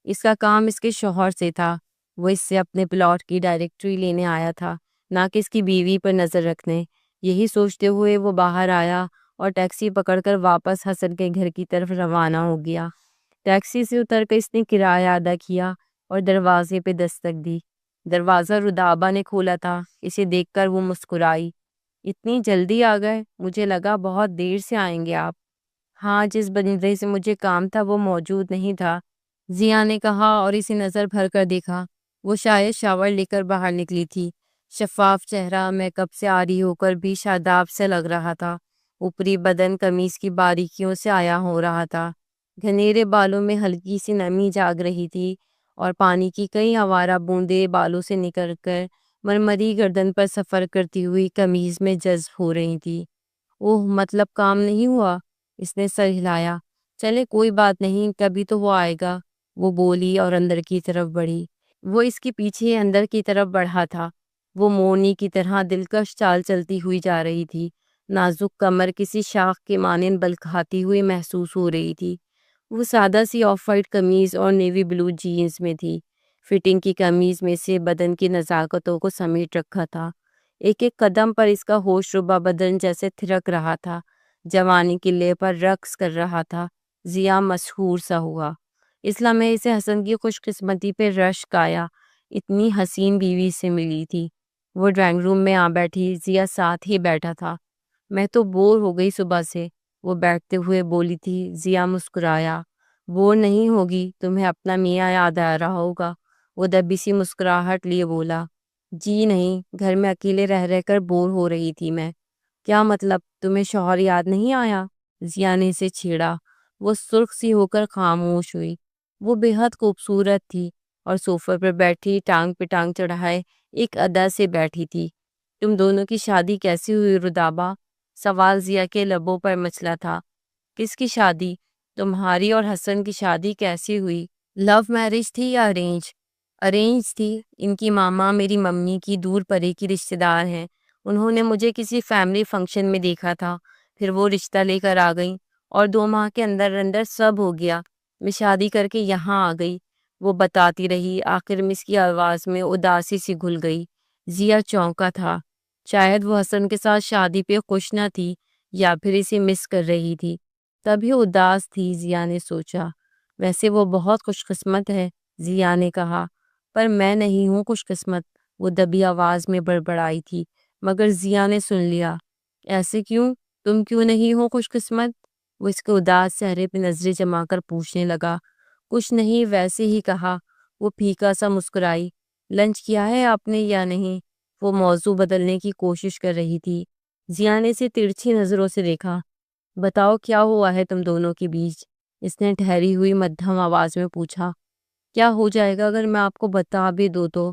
Speaker 1: اس کا کام اس کے شوہر سے تھا۔ وہ اس سے اپنے پلاٹ کی ڈائریکٹری لینے آیا تھا، نہ کہ اس کی بیوی پر نظر رکھنے۔ یہی سوچتے ہوئے وہ باہر آیا اور ٹیکسی پکڑ کر واپس حسن کے گھر کی طرف روانہ ہو گیا۔ ٹیکسی سے اتر کر اس نے کرایہ ادا کیا اور دروازے پہ دستک دی۔ دروازہ رودابہ نے کھولا تھا۔ اسے دیکھ کر وہ مسکرائی۔ اتنی جلدی آ گئے؟ مجھے لگا بہت دیر سے آئیں گے آپ۔ ہاں، جس بندے سے مجھے کام تھا وہ موجود نہیں تھا، ضیا نے کہا اور اسے نظر بھر کر دیکھا۔ وہ شاید شاور لے کر باہر نکلی تھی۔ شفاف چہرہ میک اپ سے عاری ہو کر بھی شاداب سے لگ رہا تھا۔ اوپری بدن قمیص کی باریکیوں سے عیاں ہو رہا تھا۔ گھنیرے بالوں میں ہلکی سی نمی جاگ رہی تھی اور پانی کی کئی آوارہ بوندیں بالوں سے نکل کر مرمری گردن پر سفر کرتی ہوئی قمیض میں جذب ہو رہی تھی۔ اوہ، مطلب کام نہیں ہوا؟ اس نے سر ہلایا۔ چلے کوئی بات نہیں، کبھی تو وہ آئے گا، وہ بولی اور اندر کی طرف بڑھی۔ وہ اس کے پیچھے اندر کی طرف بڑھا تھا۔ وہ مورنی کی طرح دلکش چال چلتی ہوئی جا رہی تھی۔ نازک کمر کسی شاخ کے مانند بل کھاتی ہوئی محسوس ہو رہی تھی۔ وہ سادہ سی آف وائٹ قمیض اور نیوی بلو جینز میں تھی۔ فٹنگ کی قمیض میں سے بدن کی نزاکتوں کو سمیٹ رکھا تھا۔ ایک ایک قدم پر اس کا ہوش ربا بدن جیسے تھرک رہا تھا، جوانی کی لے پر رقص کر رہا تھا۔ ضیا مسحور سا ہوا۔ اس لمحے اسے حسن کی خوش قسمتی پہ رشک آیا۔ اتنی حسین بیوی سے ملی تھی۔ وہ ڈرائنگ روم میں آ بیٹھی، ضیا ساتھ ہی بیٹھا تھا۔ میں تو بور ہو گئی صبح سے، وہ بیٹھتے ہوئے بولی تھی۔ ضیا مسکرایا۔ بور نہیں ہوگی، تمہیں اپنا میاں یاد آ رہا ہوگا، وہ دبی سی مسکراہٹ لیے بولا۔ جی نہیں، گھر میں اکیلے رہ رہ کر بور ہو رہی تھی میں۔ کیا مطلب، تمہیں شوہر یاد نہیں آیا؟ ضیا نے اسے چھیڑا۔ وہ سرخ سی ہو کر خاموش ہوئی۔ وہ بے حد خوبصورت تھی اور صوفے پر بیٹھی ٹانگ پہ ٹانگ چڑھائے ایک ادا سے بیٹھی تھی۔ تم دونوں کی شادی کیسی ہوئی رودابا؟ سوال ضیا کے لبوں پر مچلا تھا۔ کس کی شادی؟ تمہاری اور حسن کی شادی کیسی ہوئی؟ لو میرج تھی یا ارینج؟ ارینج تھی۔ ان کی ماما میری ممی کی دور پرے کی رشتہ دار ہیں۔ انہوں نے مجھے کسی فیملی فنکشن میں دیکھا تھا، پھر وہ رشتہ لے کر آ گئیں اور 2 ماہ کے اندر اندر سب ہو گیا۔ میں شادی کر کے یہاں آ گئی، وہ بتاتی رہی۔ آخر میں اس کی آواز میں اداسی سی گھل گئی۔ ضیا چونکا تھا۔ شاید وہ حسن کے ساتھ شادی پہ خوش نہ تھی یا پھر اسے مس کر رہی تھی، تبھی اداس تھی، ضیا نے سوچا۔ ویسے وہ بہت خوش قسمت ہے، ضیا نے کہا۔ پر میں نہیں ہوں خوش قسمت، وہ دبی آواز میں بڑبڑائی تھی، مگر ضیا نے سن لیا۔ ایسے کیوں؟ تم کیوں نہیں ہو خوش قسمت؟ وہ اس کے اداس چہرے پہ نظریں جما کر پوچھنے لگا۔ کچھ نہیں، ویسے ہی کہا۔ وہ پھیکا سا مسکرائی۔ لنچ کیا ہے آپ نے یا نہیں؟ وہ موضوع بدلنے کی کوشش کر رہی تھی۔ ضیا نے اسے ترچھی نظروں سے دیکھا۔ بتاؤ کیا ہوا ہے تم دونوں کے بیچ؟ اس نے ٹھہری ہوئی مدھم آواز میں پوچھا۔ کیا ہو جائے گا اگر میں آپ کو بتا بھی دوں تو؟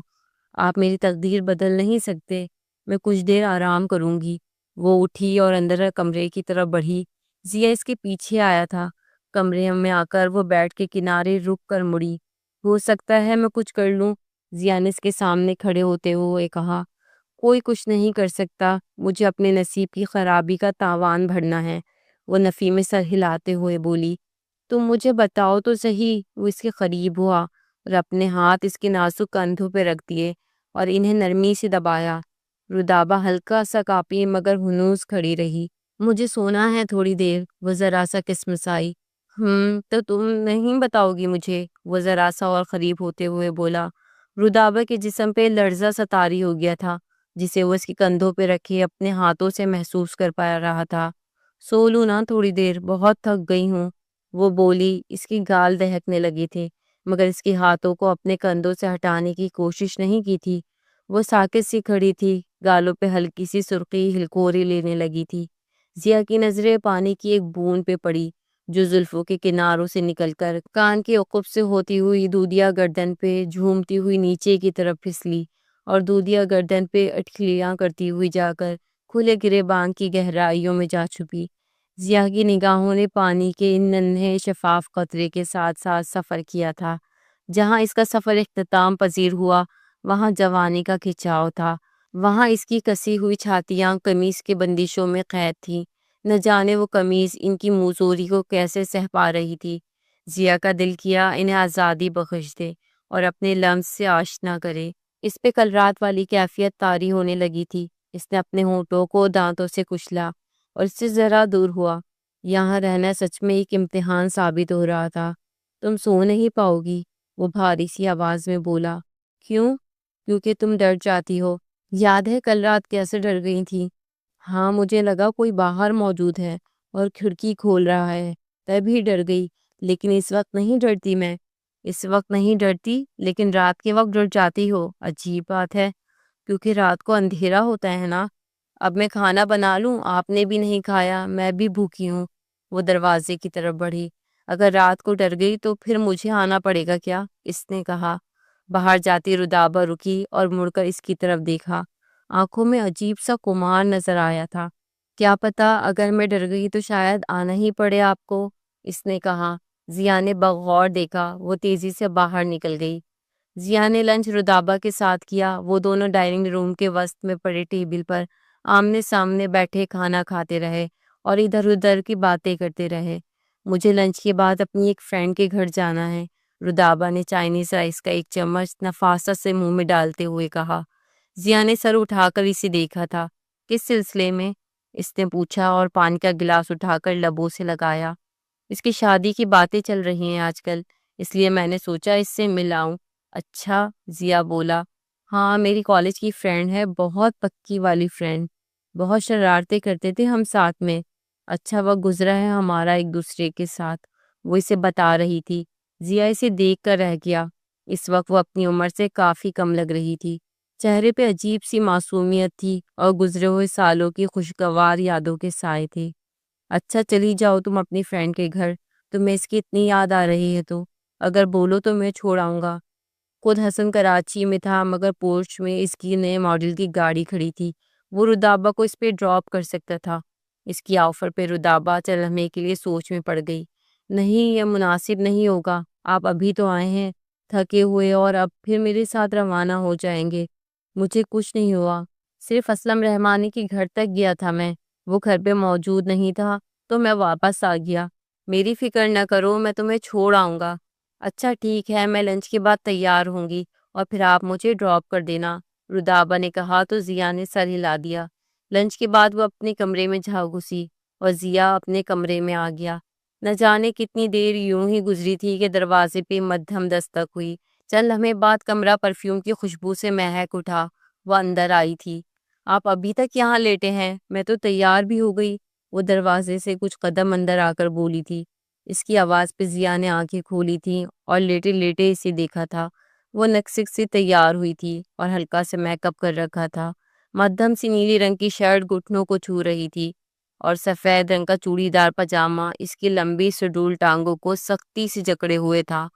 Speaker 1: آپ میری تقدیر بدل نہیں سکتے۔ میں کچھ دیر آرام کروں گی۔ وہ اٹھی اور اندر کمرے کی طرف بڑھی۔ ضیا اس کے پیچھے آیا تھا۔ کمرے میں آ کر وہ بیٹھ کے کنارے رک کر مڑی۔ ہو سکتا ہے میں کچھ کر لوں، ضیا نے اس کے سامنے کھڑے ہوتے ہوئے کہا۔ کوئی کچھ نہیں کر سکتا، مجھے اپنے نصیب کی خرابی کا تاوان بھرنا ہے، وہ نفی میں سر ہلاتے ہوئے بولی۔ تم مجھے بتاؤ تو صحیح۔ وہ اس کے قریب ہوا اور اپنے ہاتھ اس کے نازک کندھوں پہ رکھ دیے اور انہیں نرمی سے دبایا۔ رودابا ہلکا سا کانپی مگر ہنوز کھڑی رہی۔ مجھے سونا ہے تھوڑی دیر، وہ ذرا سا کسمسائی۔ تو تم نہیں بتاؤ گی مجھے؟ وہ ذرا سا اور قریب ہوتے ہوئے بولا۔ رودابا کے جسم پہ لرزہ سا طاری ہو گیا تھا، جسے وہ اس کے کندھوں پہ رکھے اپنے ہاتھوں سے محسوس کر پا رہا تھا۔ سو لوں نا تھوڑی دیر، بہت تھک گئی ہوں، وہ بولی۔ اس کی گال دہکنے لگے تھے مگر اس کے ہاتھوں کو اپنے کندھوں سے ہٹانے کی کوشش نہیں کی تھی۔ وہ ساکت سی کھڑی تھی، گالوں پہ ہلکی سی سرخی ہلکوری لینے لگی تھی۔ ضیا کی نظریں پانی کی ایک بوند پہ پڑی جو زلفوں کے کناروں سے نکل کر کان کے عقب سے ہوتی ہوئی دودیا گردن پہ جھومتی ہوئی نیچے کی طرف پھسلی اور دودیا گردن پہ اٹکلیاں کرتی ہوئی جا کر کھلے گریباں کی گہرائیوں میں جا چھپی۔ ضیا کی نگاہوں نے پانی کے ان ننھے شفاف قطرے کے ساتھ ساتھ سفر کیا تھا۔ جہاں اس کا سفر اختتام پذیر ہوا وہاں جوانی کا کھچاؤ تھا، وہاں اس کی کسی ہوئی چھاتیاں قمیص کے بندشوں میں قید تھیں۔ نہ جانے وہ قمیص ان کی موزوری کو کیسے سہ پا رہی تھی۔ ضیا کا دل کیا انہیں آزادی بخش دے اور اپنے لمس سے آشنا کرے۔ اس پہ کل رات والی کیفیت طاری ہونے لگی تھی۔ اس نے اپنے ہونٹوں کو دانتوں سے کچلا اور اس سے ذرا دور ہوا۔ یہاں رہنا سچ میں ایک امتحان ثابت ہو رہا تھا۔ تم سو نہیں پاؤ گی، وہ بھاری سی آواز میں بولا۔ کیوں؟ کیونکہ تم ڈر جاتی ہو۔ یاد ہے کل رات کیسے ڈر گئی تھی؟ ہاں، مجھے لگا کوئی باہر موجود ہے اور کھڑکی کھول رہا ہے، تبھی ڈر گئی، لیکن اس وقت نہیں ڈرتی میں۔ اس وقت نہیں ڈرتی لیکن رات کے وقت ڈر جاتی ہو؟ عجیب بات ہے، کیونکہ رات کو اندھیرا ہوتا ہے نا۔ اب میں کھانا بنا لوں، آپ نے بھی نہیں کھایا، میں بھی بھوکی ہوں۔ وہ دروازے کی طرف بڑھی۔ اگر رات کو ڈر گئی تو پھر مجھے آنا پڑے گا کیا؟ اس نے کہا۔ باہر جاتی رودابا رکی اور مڑ کر اس کی طرف دیکھا۔ آنکھوں میں عجیب سا خمار نظر آیا تھا۔ کیا پتا اگر میں ڈر گئی تو شاید آنا ہی پڑے آپ کو، اس نے کہا۔ ضیا نے بغور دیکھا، وہ تیزی سے باہر نکل گئی۔ ضیا نے لنچ رودابا کے ساتھ کیا۔ وہ دونوں ڈائننگ روم کے وسط میں پڑے ٹیبل پر آمنے سامنے بیٹھے کھانا کھاتے رہے اور ادھر ادھر کی باتیں کرتے رہے۔ مجھے لنچ کے بعد اپنی ایک فرینڈ کے گھر جانا ہے، رودابا نے چائنیز رائس کا ایک چمچ نفاست سے منہ میں ڈالتے ہوئے کہا۔ ضیا نے سر اٹھا کر اسے دیکھا تھا۔ کس سلسلے میں؟ اس نے پوچھا اور پانی کا گلاس اٹھا کر لبوں سے لگایا۔ اس کی شادی کی باتیں چل رہی ہیں آج کل، اس لیے میں نے سوچا اس سے مل آؤں۔ اچھا، ضیا بولا۔ ہاں، میری کالج کی فرینڈ ہے، بہت پکی والی فرینڈ۔ بہت شرارتیں کرتے تھے ہم ساتھ میں۔ اچھا وقت گزرا ہے ہمارا ایک دوسرے کے ساتھ، وہ اسے بتا رہی تھی۔ ضیا اسے دیکھ کر رہ گیا۔ اس وقت وہ اپنی عمر سے کافی کم لگ رہی تھی۔ چہرے پہ عجیب سی معصومیت تھی اور گزرے ہوئے سالوں کی خوشگوار یادوں کے سائے تھے۔ اچھا چلی جاؤ تم اپنی فرینڈ کے گھر، تمہیں اس کی اتنی یاد آ رہی ہے تو اگر بولو تو میں چھوڑ آؤں گا۔ خود حسن کراچی میں تھا مگر پورچ میں اس کی نئے ماڈل کی گاڑی کھڑی تھی، وہ رودابہ کو اس پہ ڈراپ کر سکتا تھا۔ اس کی آفر پہ رودابہ چند لمحے کے لیے سوچ میں پڑ گئی۔ نہیں، یہ مناسب نہیں ہوگا، آپ ابھی تو آئے ہیں تھکے ہوئے اور اب پھر میرے ساتھ روانہ ہو جائیں گے۔ مجھے کچھ نہیں ہوا، صرف اسلم رحمانی کے گھر تک گیا تھا میں، وہ گھر پہ موجود نہیں تھا تو میں واپس آ گیا۔ میری فکر نہ کرو، میں تمہیں چھوڑ آؤں گا۔ اچھا ٹھیک ہے، میں لنچ کے بعد تیار ہوں گی اور پھر آپ مجھے ڈراپ کر دینا، رودابہ نے کہا تو ضیا نے سر ہلا دیا۔ لنچ کے بعد وہ اپنے کمرے میں جا گھسی اور ضیا اپنے کمرے میں آ گیا۔ نہ جانے کتنی دیر یوں ہی گزری تھی کہ دروازے پہ مدھم دستک ہوئی۔ چند لمحے بعد کمرہ پرفیوم کی خوشبو سے مہک اٹھا، وہ اندر آئی تھی۔ آپ ابھی تک یہاں لیٹے ہیں؟ میں تو تیار بھی ہو گئی، وہ دروازے سے کچھ قدم اندر آ کر بولی تھی۔ اس کی آواز پہ ضیا نے آنکھیں کھولی تھیں اور لیٹے لیٹے اسے دیکھا تھا۔ وہ نکسک سے تیار ہوئی تھی اور ہلکا سے میک اپ کر رکھا تھا۔ مدھم سی نیلی رنگ کی شرٹ گھٹنوں کو چھو رہی تھی اور سفید رنگ کا چوڑی دار پاجامہ اس کی لمبی سڈول ٹانگوں کو سختی سے جکڑے ہوئے تھا۔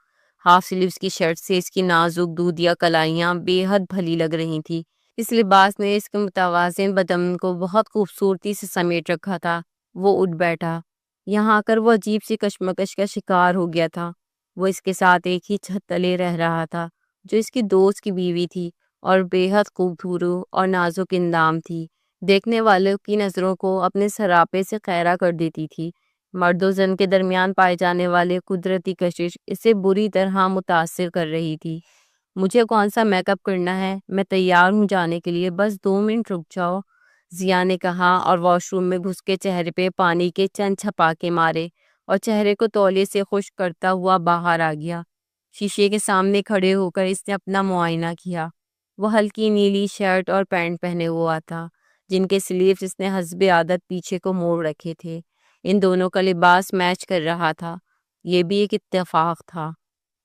Speaker 1: ہاف سلیوز کی شرٹ سے اس کی نازک دودھیا کلائیاں بے حد بھلی لگ رہی تھی۔ اس لباس نے اس کے متوازن بدن کو بہت خوبصورتی سے سمیٹ رکھا تھا۔ وہ اٹھ بیٹھا۔ یہاں آ کر وہ عجیب سی کشمکش کا شکار ہو گیا تھا۔ وہ اس کے ساتھ ایک ہی چھت تلے رہ رہا تھا جو اس کی دوست کی بیوی تھی اور بے حد خوبصورت اور نازک اندام تھی، دیکھنے والوں کی نظروں کو اپنے سراپے سے خیرہ کر دیتی تھی۔ مرد و زن کے درمیان پائے جانے والے قدرتی کشش اسے بری طرح متاثر کر رہی تھی۔ مجھے کون سا میک اپ کرنا ہے؟ میں تیار ہوں جانے کے لیے، بس 2 منٹ رک جاؤ، ضیا نے کہا اور واش روم میں گھس کے چہرے پہ پانی کے چند چھپاکے مارے اور چہرے کو تولیے سے خشک کرتا ہوا باہر آ گیا۔ شیشے کے سامنے کھڑے ہو کر اس نے اپنا معائنہ کیا۔ وہ ہلکی نیلی شرٹ اور پینٹ پہنے ہوا تھا جن کے سلیوز اس نے حسب عادت پیچھے کو موڑ رکھے تھے۔ ان دونوں کا لباس میچ کر رہا تھا، یہ بھی ایک اتفاق تھا۔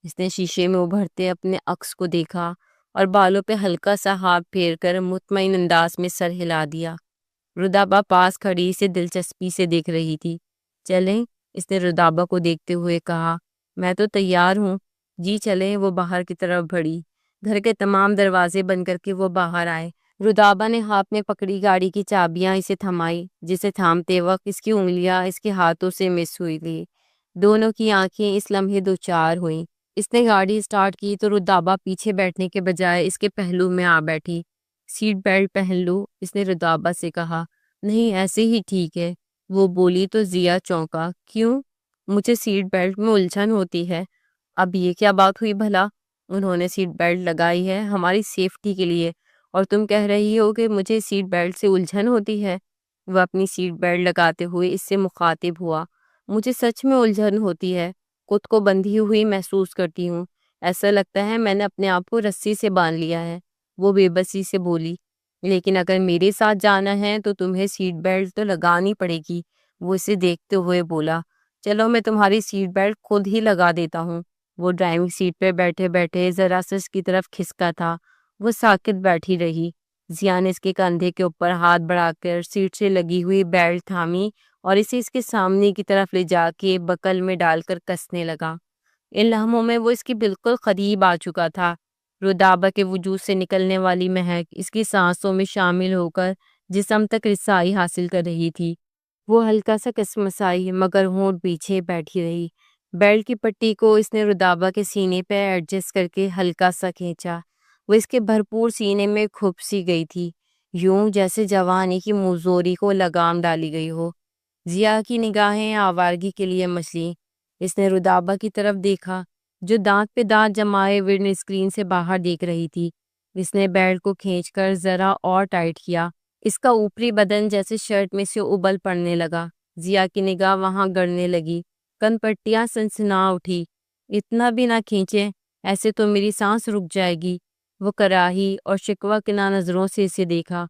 Speaker 1: اس نے شیشے میں ابھرتے اپنے عکس کو دیکھا اور بالوں پہ ہلکا سا ہاتھ پھیر کر مطمئن انداز میں سر ہلا دیا۔ رودابہ پاس کھڑی اسے دلچسپی سے دیکھ رہی تھی۔ چلیں، اس نے رودابہ کو دیکھتے ہوئے کہا۔ میں تو تیار ہوں، جی چلیں، وہ باہر کی طرف بڑھی۔ گھر کے تمام دروازے بند کر کے وہ باہر آئے۔ رودابہ نے ہاتھ میں پکڑی گاڑی کی چابیاں اسے تھمائی، جسے تھامتے وقت اس کی انگلیاں اس کے ہاتھوں سے مس ہوئی تھی۔ دونوں کی آنکھیں اس لمحے دوچار ہوئیں۔ اس نے گاڑی سٹارٹ کی تو رودابہ پیچھے بیٹھنے کے بجائے اس کے پہلو میں آ بیٹھی۔ سیٹ بیلٹ پہن لو، اس نے رودابہ سے کہا۔ نہیں، ایسے ہی ٹھیک ہے، وہ بولی تو ضیا چونکا۔ کیوں؟ مجھے سیٹ بیلٹ میں الجھن ہوتی ہے۔ اب یہ کیا بات ہوئی بھلا؟ انہوں نے سیٹ بیلٹ لگائی ہے ہماری سیفٹی کے لیے اور تم کہہ رہی ہو کہ مجھے سیٹ بیلٹ سے الجھن ہوتی ہے؟ وہ اپنی سیٹ بیلٹ لگاتے ہوئے اس سے مخاطب ہوا۔ مجھے سچ میں الجھن ہوتی ہے، خود کو بندھی ہوئی محسوس کرتی ہوں، ایسا لگتا ہے میں نے اپنے آپ کو رسی سے باندھ لیا ہے، وہ بے بسی سے بولی۔ لیکن اگر میرے ساتھ جانا ہے تو تمہیں سیٹ بیلٹ تو لگانی پڑے گی، وہ اسے دیکھتے ہوئے بولا۔ چلو میں تمہاری سیٹ بیلٹ خود ہی لگا دیتا ہوں۔ وہ ڈرائیونگ سیٹ پہ بیٹھے بیٹھے ذرا سا اس کی طرف کھسکا تھا۔ وہ ساکت بیٹھی رہی۔ ضیا نے اس کے کندھے کے اوپر ہاتھ بڑھا کر سیٹ سے لگی ہوئی بیلٹ تھامی اور اسے اس کے سامنے کی طرف لے جا کے بکل میں ڈال کر کسنے لگا۔ ان لمحوں میں وہ اس کی بالکل قریب آ چکا تھا۔ رودابہ کے وجود سے نکلنے والی مہک اس کی سانسوں میں شامل ہو کر جسم تک رسائی حاصل کر رہی تھی۔ وہ ہلکا سا کسمسائی مگر ہونٹ پیچھے بیٹھی رہی۔ بیلٹ کی پٹی کو اس نے رودابہ کے سینے پہ ایڈجسٹ کر کے ہلکا سا کھینچا۔ وہ اس کے بھرپور سینے میں کھپ سی گئی تھی، یوں جیسے جوانی کی موزوری کو لگام ڈالی گئی ہو۔ ضیا کی نگاہیں آوارگی کے لیے مچلیں۔ اس نے رودابہ کی طرف دیکھا جو دانت پہ دانت جمائے ونڈ اسکرین سے باہر دیکھ رہی تھی۔ اس نے بیلٹ کو کھینچ کر ذرا اور ٹائٹ کیا۔ اس کا اوپری بدن جیسے شرٹ میں سے ابل پڑنے لگا۔ ضیا کی نگاہ وہاں گڑنے لگی، کن پٹیاں سنسنا اٹھی۔ اتنا بھی نہ کھینچے، ایسے تو میری سانس رک جائے گی۔ وہ کراہی اور شکوہ کنا نظروں سے اسے دیکھا۔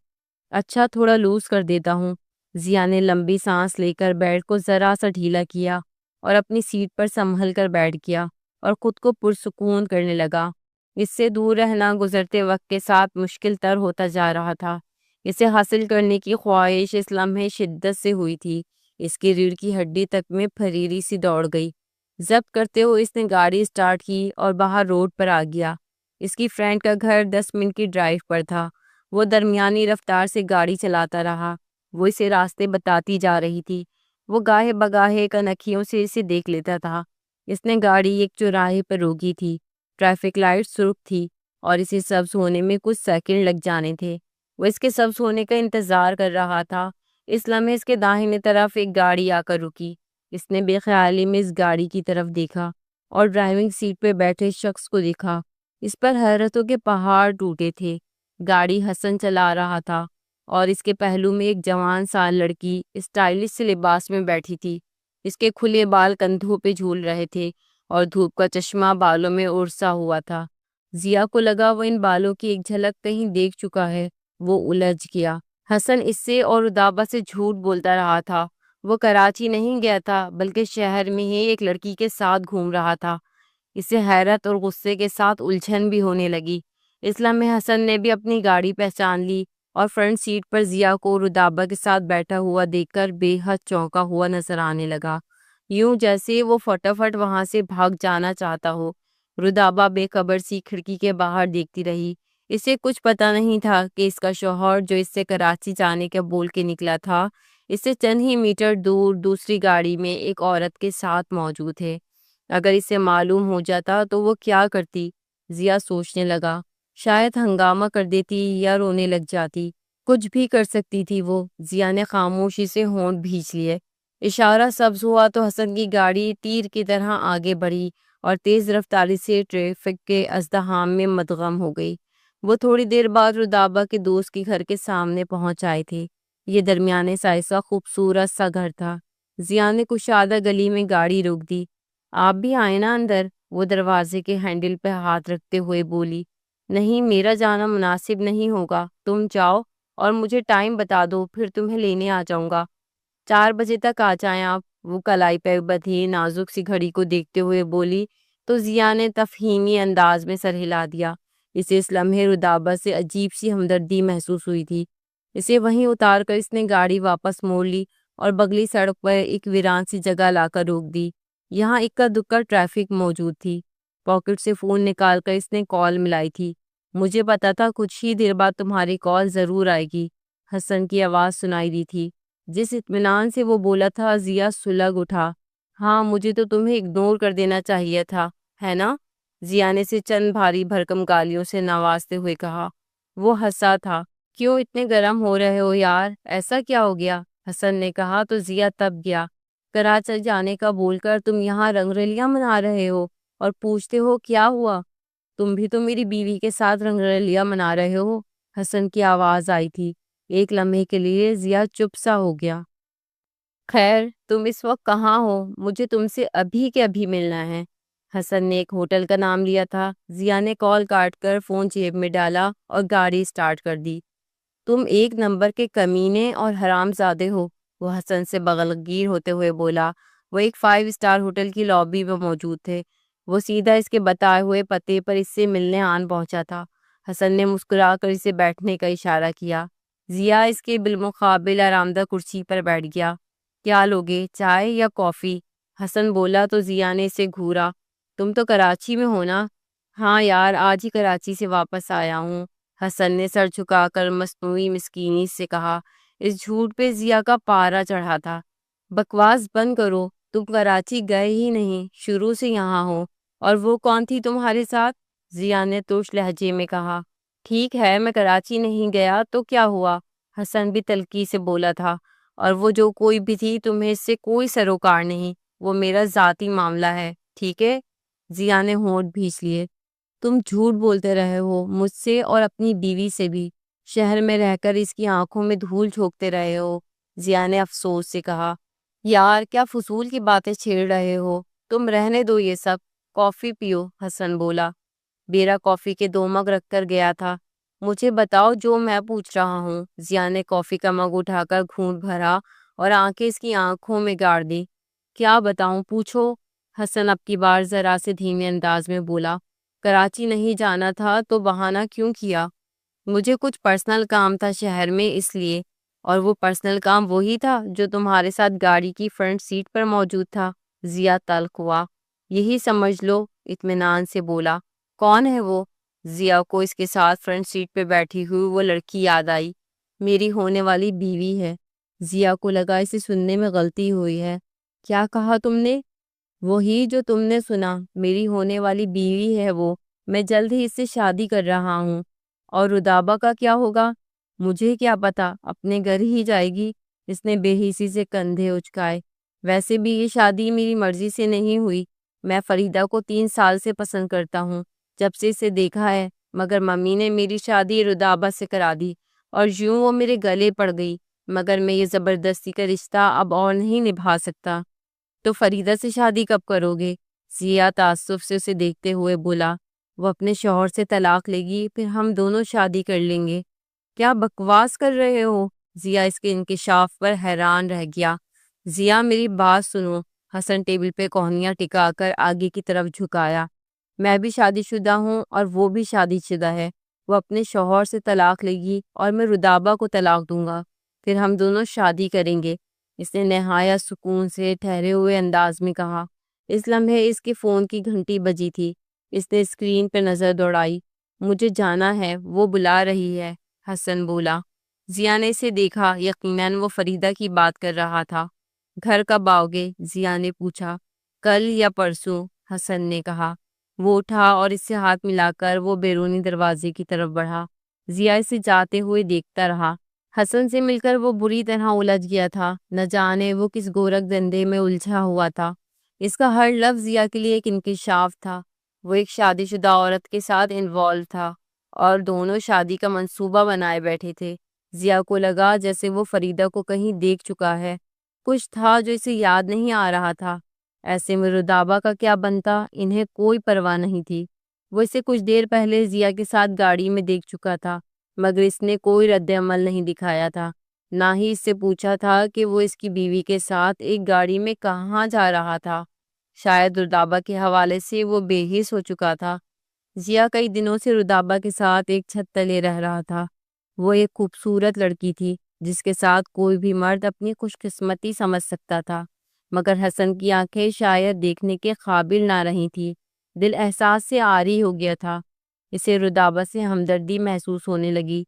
Speaker 1: اچھا تھوڑا لوز کر دیتا ہوں۔ ضیا نے لمبی سانس لے کر بیڈ کو ذرا سا ڈھیلا کیا اور اپنی سیٹ پر سنبھل کر بیٹھ گیا اور خود کو پرسکون کرنے لگا۔ اس سے دور رہنا گزرتے وقت کے ساتھ مشکل تر ہوتا جا رہا تھا۔ اسے حاصل کرنے کی خواہش اس لمحے شدت سے ہوئی تھی۔ اس کی ریڑھ کی ہڈی تک میں پھریری سی دوڑ گئی۔ ضبط کرتے ہوئے اس نے گاڑی سٹارٹ کی اور باہر روڈ پر آ گیا۔ اس کی فرینڈ کا گھر 10 منٹ کی ڈرائیو پر تھا۔ وہ درمیانی رفتار سے گاڑی چلاتا رہا۔ وہ اسے راستے بتاتی جا رہی تھی۔ وہ گاہے بگاہے کنکھیوں سے اسے دیکھ لیتا تھا۔ اس نے گاڑی ایک چوراہے پر روکی تھی۔ ٹریفک لائٹ سرخ تھی اور اسے سبز ہونے میں کچھ سیکنڈ لگ جانے تھے۔ وہ اس کے سبز ہونے کا انتظار کر رہا تھا۔ اس لمحے اس کے داہنے طرف ایک گاڑی آ کر رکی۔ اس نے بے خیالی میں اس گاڑی کی طرف دیکھا اور ڈرائیونگ سیٹ پہ بیٹھے شخص کو دیکھا۔ اس پر حیرتوں کے پہاڑ ٹوٹے تھے۔ گاڑی حسن چلا رہا تھا اور اس کے پہلو میں ایک جوان سال لڑکی اسٹائلش سے لباس میں بیٹھی تھی۔ اس کے کھلے بال کندھوں پہ جھول رہے تھے اور دھوپ کا چشمہ بالوں میں اڑسا ہوا تھا۔ ضیا کو لگا وہ ان بالوں کی ایک جھلک کہیں دیکھ چکا ہے۔ وہ الجھ گیا۔ حسن اس سے اور رودابہ سے جھوٹ بولتا رہا تھا۔ وہ کراچی نہیں گیا تھا بلکہ شہر میں ہی ایک لڑکی کے ساتھ گھوم رہا تھا۔ اسے حیرت اور غصے کے ساتھ الجھن بھی ہونے لگی۔ اس لمحے حسن نے بھی اپنی گاڑی پہچان لی اور فرنٹ سیٹ پر ضیا کو رودابہ کے ساتھ بیٹھا ہوا دیکھ کر بے حد چونکا ہوا نظر آنے لگا، یوں جیسے وہ فٹافٹ وہاں سے بھاگ جانا چاہتا ہو۔ رودابہ بے خبر سی کھڑکی کے باہر دیکھتی رہی۔ اسے کچھ پتا نہیں تھا کہ اس کا شوہر جو اس سے کراچی جانے کا بول کے نکلا تھا، اس سے چند ہی میٹر دور دوسری گاڑی میں ایک عورت کے ساتھ موجود ہے۔ اگر اسے معلوم ہو جاتا تو وہ کیا کرتی؟ ضیا سوچنے لگا۔ شاید ہنگامہ کر دیتی یا رونے لگ جاتی۔ کچھ بھی کر سکتی تھی وہ۔ ضیا نے خاموشی سے ہونٹ بھینچ لیے۔ اشارہ سبز ہوا تو حسن کی گاڑی تیر کی طرح آگے بڑھی اور تیز رفتاری سے ٹریفک کے ازدحام میں مدغم ہو گئی۔ وہ تھوڑی دیر بعد رودابہ کے دوست کے گھر کے سامنے پہنچ آئے تھے۔ یہ درمیانے سائز کا خوبصورت سا گھر تھا۔ ضیا نے کشادہ گلی میں گاڑی روک دی۔ آپ بھی آئے نا اندر؟ وہ دروازے کے ہینڈل پہ ہاتھ رکھتے ہوئے بولی۔ نہیں، میرا جانا مناسب نہیں ہوگا، تم جاؤ اور مجھے ٹائم بتا دو، پھر تمہیں لینے آ جاؤں گا۔ 4 بجے تک آ جائیں آپ، وہ کلائی پہ بدھی نازک سی گھڑی کو دیکھتے ہوئے بولی تو ضیا نے تفہیمی انداز میں سر ہلا دیا۔ اسے اس لمحے رودابہ سے عجیب سی ہمدردی محسوس ہوئی تھی۔ اسے وہیں اتار کر اس نے گاڑی واپس موڑ لی اور بغلی سڑک پر ایک ویران سی جگہ لا کر روک دی۔ یہاں اکا دکا ٹریفک موجود تھی۔ پاکٹ سے فون نکال کر اس نے کال ملائی تھی۔ مجھے پتا تھا کچھ ہی دیر بعد تمہاری کال ضرور آئے گی، حسن کی آواز سنائی دی تھی۔ جس اطمینان سے وہ بولا تھا ضیا سلگ اٹھا۔ ہاں، مجھے تو تمہیں اگنور کر دینا چاہیے تھا، ہے نا؟ ضیا نے سے چند بھاری بھرکم گالیوں سے نوازتے ہوئے کہا۔ وہ ہنسا تھا۔ کیوں اتنے گرم ہو رہے ہو یار، ایسا کیا ہو گیا؟ حسن نے کہا تو ضیا تب گیا۔ کراچی جانے کا بول کر تم یہاں رنگ رلیاں منا رہے ہو اور پوچھتے ہو کیا ہوا؟ تم بھی تو میری بیوی کے ساتھ رنگ رلیاں منا رہے ہو، حسن کی آواز آئی تھی۔ ایک لمحے کے لیے ضیا چپ سا ہو گیا۔ خیر، تم اس وقت کہاں ہو؟ مجھے تم سے ابھی کے ابھی ملنا ہے۔ حسن نے ایک ہوٹل کا نام لیا تھا۔ ضیا نے کال کاٹ کر فون جیب میں ڈالا اور گاڑی سٹارٹ کر دی۔ تم ایک نمبر کے کمینے اور حرام زادے ہو، وہ حسن سے بغلگیر ہوتے ہوئے بولا۔ وہ ایک 5 اسٹار ہوٹل کی لابی میں موجود تھے۔ وہ سیدھا اس کے بتائے ہوئے پتے پر اس سے ملنے آن پہنچا تھا۔ حسن نے مسکرا کر اسے بیٹھنے کا اشارہ کیا۔ ضیا اس کے بالمقابل آرامدہ کرسی پر بیٹھ گیا۔ کیا لوگے، چائے یا کافی؟ حسن بولا تو ضیا نے اسے گھورا۔ تم تو کراچی میں ہو نا؟ ہاں یار، آج ہی کراچی سے واپس آیا ہوں، حسن نے سر جھکا کر مصنوعی مسکینی سے کہا۔ اس جھوٹ پہ ضیا کا پارا چڑھا تھا۔ بکواس بند کرو، تم کراچی گئے ہی نہیں، شروع سے یہاں ہو۔ اور وہ کون تھی تمہارے ساتھ؟ ضیا نے ترش لہجے میں کہا۔ ٹھیک ہے، میں کراچی نہیں گیا تو کیا ہوا؟ حسن بھی تلخی سے بولا تھا۔ اور وہ جو کوئی بھی تھی تمہیں اس سے کوئی سروکار نہیں، وہ میرا ذاتی معاملہ ہے، ٹھیک ہے؟ ضیا نے ہونٹ بھینچ لیے۔ تم جھوٹ بولتے رہے ہو، مجھ سے اور اپنی بیوی سے بھی۔ شہر میں رہ کر اس کی آنکھوں میں دھول جھونکتے رہے ہو، ضیا نے افسوس سے کہا۔ یار، کیا فضول کی باتیں چھیڑ رہے ہو؟ تم رہنے دو یہ سب، کافی پیو، حسن بولا۔ بیرا کافی کے 2 مگ رکھ کر گیا تھا۔ مجھے بتاؤ جو میں پوچھ رہا ہوں۔ ضیا نے کافی کا مگ اٹھا کر گھونٹ بھرا اور آنکھیں اس کی آنکھوں میں گاڑ دی۔ کیا بتاؤں، پوچھو، حسن اب کی بار ذرا سے دھیمے انداز میں بولا۔ کراچی نہیں جانا تھا تو بہانہ کیوں کیا؟ مجھے کچھ پرسنل کام تھا شہر میں، اس لیے۔ اور وہ پرسنل کام وہی تھا جو تمہارے ساتھ گاڑی کی فرنٹ سیٹ پر موجود تھا؟ ضیا تلخ ہوا۔ یہی سمجھ لو، اطمینان سے بولا۔ کون ہے وہ؟ ضیا کو اس کے ساتھ فرنٹ سیٹ پہ بیٹھی ہوئی وہ لڑکی یاد آئی۔ میری ہونے والی بیوی ہے۔ ضیا کو لگا اسے سننے میں غلطی ہوئی ہے۔ کیا کہا تم نے؟ وہی جو تم نے سنا، میری ہونے والی بیوی ہے وہ، میں جلد ہی اس سے شادی کر رہا ہوں۔ اور رودابہ کا کیا ہوگا؟ مجھے کیا پتا، اپنے گھر ہی جائے گی۔ اس نے بے حسی سے کندھے اچکائے۔ ویسے بھی یہ شادی میری مرضی سے نہیں ہوئی، میں فریدہ کو 3 سال سے پسند کرتا ہوں، جب سے اسے دیکھا ہے، مگر ممی نے میری شادی رودابہ سے کرا دی اور یوں وہ میرے گلے پڑ گئی، مگر میں یہ زبردستی کا رشتہ اب اور نہیں نبھا سکتا۔ تو فریدہ سے شادی کب کرو گے؟ ضیا تعصب سے اسے دیکھتے ہوئے بولا۔ وہ اپنے شوہر سے طلاق لے گی، پھر ہم دونوں شادی کر لیں گے۔ کیا بکواس کر رہے ہو؟ ضیا اس کے انکشاف پر حیران رہ گیا۔ ضیا میری بات سنو۔ حسن ٹیبل پہ کوہنیاں ٹکا کر آگے کی طرف جھکایا۔ میں بھی شادی شدہ ہوں اور وہ بھی شادی شدہ ہے۔ وہ اپنے شوہر سے طلاق لے گی اور میں رودابہ کو طلاق دوں گا، پھر ہم دونوں شادی کریں گے۔ اس نے نہایت سکون سے ٹھہرے ہوئے انداز میں کہا۔ اس لمحے اس کے فون کی گھنٹی بجی تھی۔ اس نے اسکرین پہ نظر دوڑائی۔ مجھے جانا ہے، وہ بلا رہی ہے، حسن بولا۔ ضیا نے اسے دیکھا، یقیناً وہ فریدہ کی بات کر رہا تھا۔ گھر کب آؤ گے؟ ضیا نے پوچھا۔ کل یا پرسوں، حسن نے کہا۔ وہ اٹھا اور اس سے ہاتھ ملا کر وہ بیرونی دروازے کی طرف بڑھا۔ ضیا اسے جاتے ہوئے دیکھتا رہا۔ حسن سے مل کر وہ بری طرح الجھ گیا تھا، نہ جانے وہ کس گورکھ دندے میں الجھا ہوا تھا۔ اس کا ہر لفظ ضیا کے لیے ایک انکشاف تھا۔ وہ ایک شادی شدہ عورت کے ساتھ انوالو تھا اور دونوں شادی کا منصوبہ بنائے بیٹھے تھے۔ ضیا کو لگا جیسے وہ فریدہ کو کہیں دیکھ چکا ہے، کچھ تھا جو اسے یاد نہیں آ رہا تھا۔ ایسے میں رودابہ کا کیا بنتا؟ انہیں کوئی پرواہ نہیں تھی۔ وہ اسے کچھ دیر پہلے ضیا کے ساتھ گاڑی میں دیکھ چکا تھا، مگر اس نے کوئی رد عمل نہیں دکھایا تھا، نہ ہی اس سے پوچھا تھا کہ وہ اس کی بیوی کے ساتھ ایک گاڑی میں کہاں جا رہا تھا۔ شاید رودابہ کے حوالے سے وہ بے حس ہو چکا تھا۔ ضیا کئی دنوں سے رودابہ کے ساتھ ایک چھت تلے رہ رہا تھا۔ وہ ایک خوبصورت لڑکی تھی جس کے ساتھ کوئی بھی مرد اپنی خوش قسمتی سمجھ سکتا تھا، مگر حسن کی آنکھیں شاید دیکھنے کے قابل نہ رہی تھی۔ دل احساس سے عاری ہو گیا تھا۔ اسے رودابہ سے ہمدردی محسوس ہونے لگی۔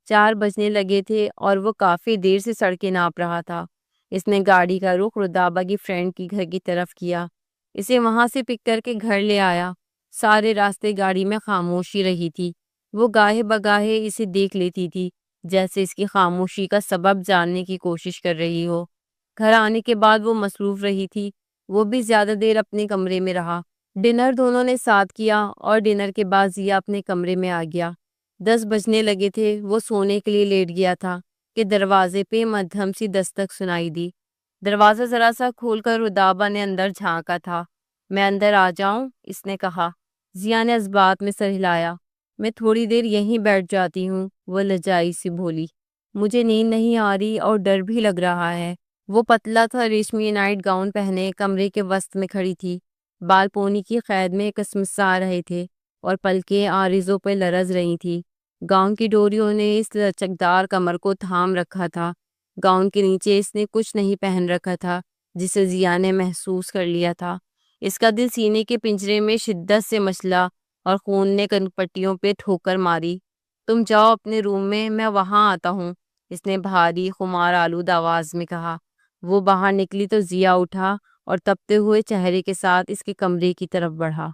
Speaker 1: 4 بجنے لگے تھے اور وہ کافی دیر سے سڑکیں ناپ رہا تھا۔ اس نے گاڑی کا رخ رودابہ کی فرینڈ کی گھر کی طرف کیا، اسے وہاں سے پک کر کے گھر لے آیا۔ سارے راستے گاڑی میں خاموشی رہی تھی۔ وہ گاہے بگاہے اسے دیکھ لیتی تھی، جیسے اس کی خاموشی کا سبب جاننے کی کوشش کر رہی ہو۔ گھر آنے کے بعد وہ مصروف رہی تھی۔ وہ بھی زیادہ دیر اپنے کمرے میں رہا۔ ڈنر دونوں نے ساتھ کیا اور ڈنر کے بعد ضیا اپنے کمرے میں آ گیا۔ 10 بجنے لگے تھے۔ وہ سونے کے لیے لیٹ گیا تھا کہ دروازے پہ مدھم سی دستک سنائی دی۔ دروازہ ذرا سا کھول کر رودابہ نے اندر جھانکا تھا۔ میں اندر آ جاؤں؟ اس نے کہا۔ ضیا نے اس بات میں سر ہلایا۔ میں تھوڑی دیر یہیں بیٹھ جاتی ہوں، وہ لجائی سی بولی۔ مجھے نیند نہیں آ رہی اور ڈر بھی لگ رہا ہے۔ وہ پتلا تھا ریشمی نائٹ گاؤن پہنے کمرے کے وسط میں کھڑی تھی۔ بال پونی کی قید میں کسمسا رہے تھے اور پلکیں عارضوں پہ لرز رہی تھی۔ گاؤن کی ڈوریوں نے اس لچکدار کمر کو تھام رکھا تھا۔ گاؤن کے نیچے اس نے کچھ نہیں پہن رکھا تھا جسے ضیا نے محسوس کر لیا تھا۔ اس کا دل سینے کے پنجرے میں شدت سے مچلا اور خون نے کن پٹیوں پہ ٹھوکر ماری۔ تم جاؤ اپنے روم میں وہاں آتا ہوں، اس نے بھاری خمار آلود آواز میں کہا۔ وہ باہر نکلی تو ضیا اٹھا اور تپتے ہوئے چہرے کے ساتھ اس کے کمرے کی طرف بڑھا۔